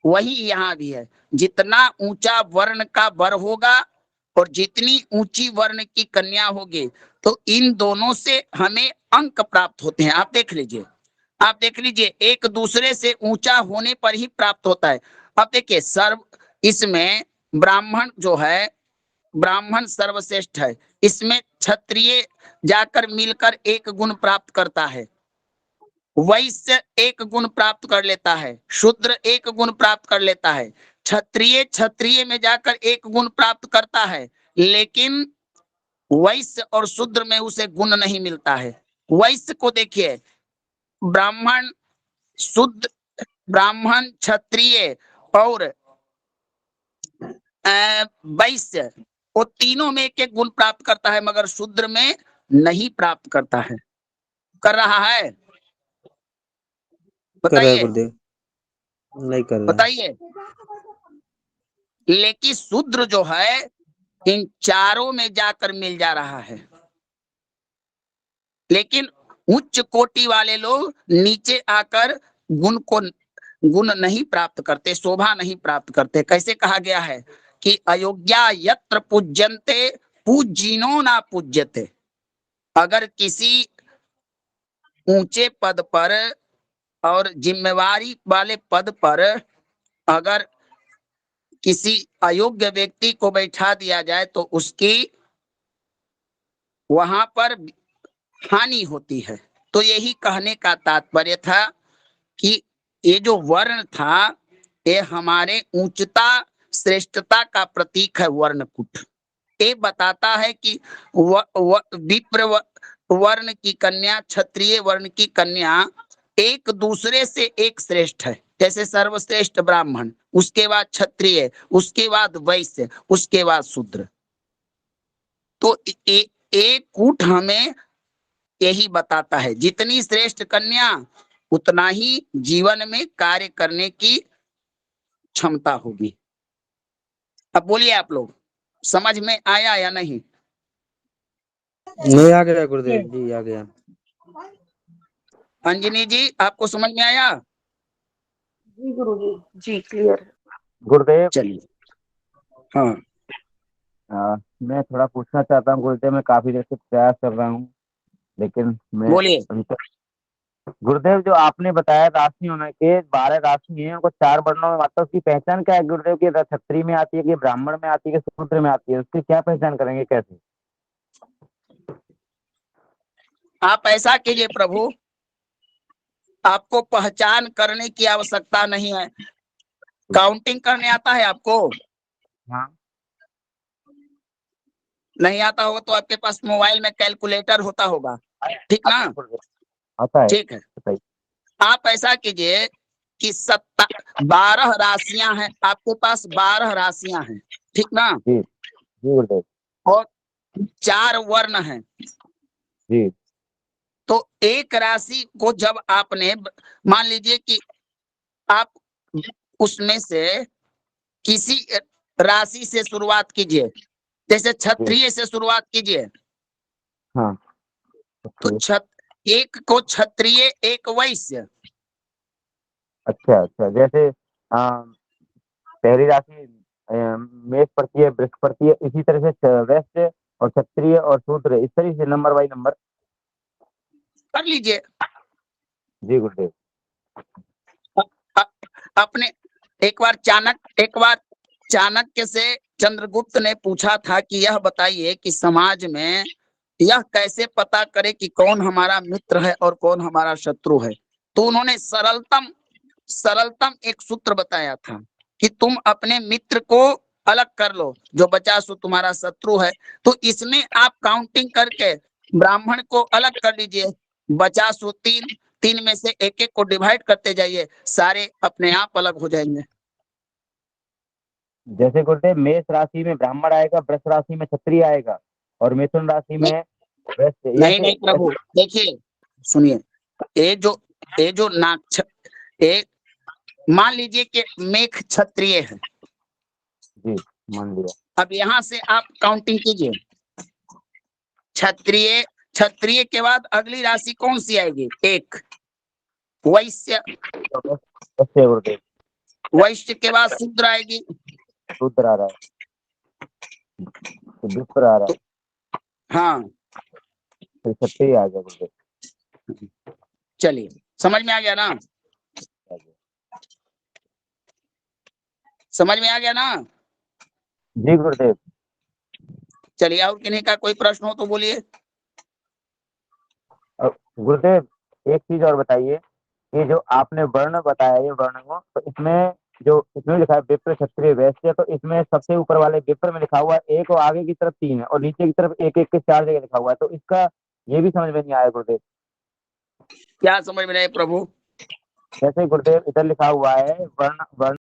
Speaker 6: वही यहाँ भी है। जितना ऊंचा वर्ण का वर होगा और जितनी ऊंची वर्ण की कन्या होगी तो इन दोनों से हमें अंक प्राप्त होते हैं। आप देख लीजिए एक दूसरे से ऊंचा होने पर ही प्राप्त होता है। अब देखिए इसमें ब्राह्मण जो है, ब्राह्मण सर्वश्रेष्ठ है, इसमें क्षत्रिय जाकर मिलकर एक गुण प्राप्त करता है, वैश्य एक गुण प्राप्त कर लेता है, शूद्र एक गुण प्राप्त कर लेता है, क्षत्रिय में जाकर एक गुण प्राप्त करता है, लेकिन वैश्य और शूद्र में उसे गुण नहीं मिलता है। वैश्य को देखिए, ब्राह्मण शुद्ध, ब्राह्मण क्षत्रिय और वैश्य, वो तीनों में एक एक गुण प्राप्त करता है, मगर शूद्र में नहीं प्राप्त करता है। कर रहा है?
Speaker 7: कर रहा है
Speaker 6: बताइए
Speaker 7: गुरुदेव, नहीं कर रहा है।
Speaker 6: बताइए। लेकिन शूद्र जो है इन चारों में जाकर मिल जा रहा है, लेकिन उच्च कोटि वाले लोग नीचे आकर गुण नहीं प्राप्त करते, शोभा नहीं प्राप्त करते। कैसे कहा गया है कि अयोग्या यत्र पूज्यन्ते पूज्यिनो ना पूज्यते। अगर किसी ऊंचे पद पर और जिम्मेवारी वाले पद पर अगर किसी अयोग्य व्यक्ति को बैठा दिया जाए तो उसकी वहां पर हानि होती है। तो यही कहने का तात्पर्य था कि ये जो वर्ण था ये हमारे ऊंचता श्रेष्ठता का प्रतीक है। वर्णकुट ये बताता है कि विप्र वर्ण की कन्या, क्षत्रिय वर्ण की कन्या एक दूसरे से एक श्रेष्ठ है। जैसे सर्वश्रेष्ठ ब्राह्मण, उसके बाद क्षत्रिय, उसके बाद वैश्य, उसके बाद शूद्र। तो एक कूट हमें यही बताता है, जितनी श्रेष्ठ कन्या उतना ही जीवन में कार्य करने की क्षमता होगी। अब बोलिए आप लोग, समझ में आया या नहीं?
Speaker 7: नहीं आ गया गुरुदेव जी, आ गया।
Speaker 6: अंजनी जी आपको समझ में आया?
Speaker 10: जी गुरुजी, जी क्लियर।
Speaker 1: गुरुदेव
Speaker 6: चलिए, हाँ
Speaker 1: मैं थोड़ा पूछना चाहता हूँ गुरुदेव। मैं काफी देर से प्रयास कर रहा हूँ लेकिन मैं
Speaker 6: बोलिए।
Speaker 1: गुरुदेव जो आपने बताया राशि होने के 12 राशि हैं, उनको 4 वर्णों में बांटा, उसकी पहचान क्या है गुरुदेव? की क्षत्रिय में आती है कि ब्राह्मण में आती है कि शूद्र में आती है? उसकी क्या पहचान करेंगे, कैसे?
Speaker 6: आप ऐसा कीजिए प्रभु, आपको पहचान करने की आवश्यकता नहीं है। काउंटिंग करने आता है आपको?
Speaker 1: हाँ।
Speaker 6: नहीं आता होगा तो आपके पास मोबाइल में कैलकुलेटर होता होगा, ठीक ना?
Speaker 1: आता है,
Speaker 6: ठीक है,
Speaker 1: बताइए।
Speaker 6: आप ऐसा कीजिए कि 12 राशियां हैं आपके पास, 12 राशियां हैं, ठीक ना?
Speaker 1: जी जी गुरुदेव।
Speaker 6: और 4 वर्ण हैं।
Speaker 1: जी
Speaker 6: तो एक राशि को जब आपने मान लीजिए कि आप उसमें से किसी राशि से शुरुआत कीजिए, जैसे क्षत्रिय से शुरुआत कीजिए,
Speaker 1: हाँ
Speaker 6: तो एक को क्षत्रिय एक वैश्य।
Speaker 1: अच्छा अच्छा, जैसे पहली राशि मेष पड़ती है, वृष पड़ती है, इसी तरह से वैश्य और क्षत्रिय और शूद्र, इस तरह से नंबर बाई नंबर
Speaker 6: कर लीजिए।
Speaker 1: जी गुरुदेव।
Speaker 6: अपने एक बार चाणक्य से चंद्रगुप्त ने पूछा था कि यह बताइए कि समाज में यह कैसे पता करे कि कौन हमारा मित्र है और कौन हमारा शत्रु है। तो उन्होंने सरलतम एक सूत्र बताया था कि तुम अपने मित्र को अलग कर लो, जो बचा सो तुम्हारा शत्रु है। तो इसमें आप काउंटिंग करके ब्राह्मण को अलग कर लीजिए, बचा सो तीन में से एक एक को डिवाइड करते जाइए, सारे अपने आप अलग हो जाएंगे।
Speaker 1: जैसे गुरुदेव मेष राशि में ब्राह्मण आएगा, वृष राशि में क्षत्रिय आएगा और मिथुन राशि में वैश्य,
Speaker 6: नहीं प्रभु, देखिए सुनिए, ये जो मान लीजिए कि मेघ क्षत्रिय है
Speaker 1: जी, मान लिया।
Speaker 6: अब यहाँ से आप काउंटिंग कीजिए, क्षत्रिय के बाद अगली राशि कौन सी आएगी? एक वैश्य,
Speaker 1: गुरुदेव।
Speaker 6: वैश्य के बाद शूद्र आएगी,
Speaker 1: शूद्र आ रहा है, विप्र आ रहा है,
Speaker 6: हाँ
Speaker 1: फिर क्षत्रिय आ गया गुरुदेव।
Speaker 6: चलिए समझ में आ गया ना? समझ में आ गया ना?
Speaker 1: जी गुरुदेव।
Speaker 6: चलिए, और किन्हीं का कोई प्रश्न हो तो बोलिए।
Speaker 1: गुरुदेव एक चीज और बताइए, ये जो आपने वर्ण बताया, ये वर्ण को, तो इसमें लिखा है विप्र क्षत्रिय वैश्य, तो इसमें सबसे ऊपर वाले विप्र में लिखा हुआ है एक और आगे की तरफ 3 है और नीचे की तरफ एक एक के 4 जगह लिखा हुआ है, तो इसका ये भी समझ में नहीं आया गुरुदेव।
Speaker 6: क्या समझ में नहीं प्रभु?
Speaker 1: जैसे गुरुदेव इधर लिखा हुआ है वर्ण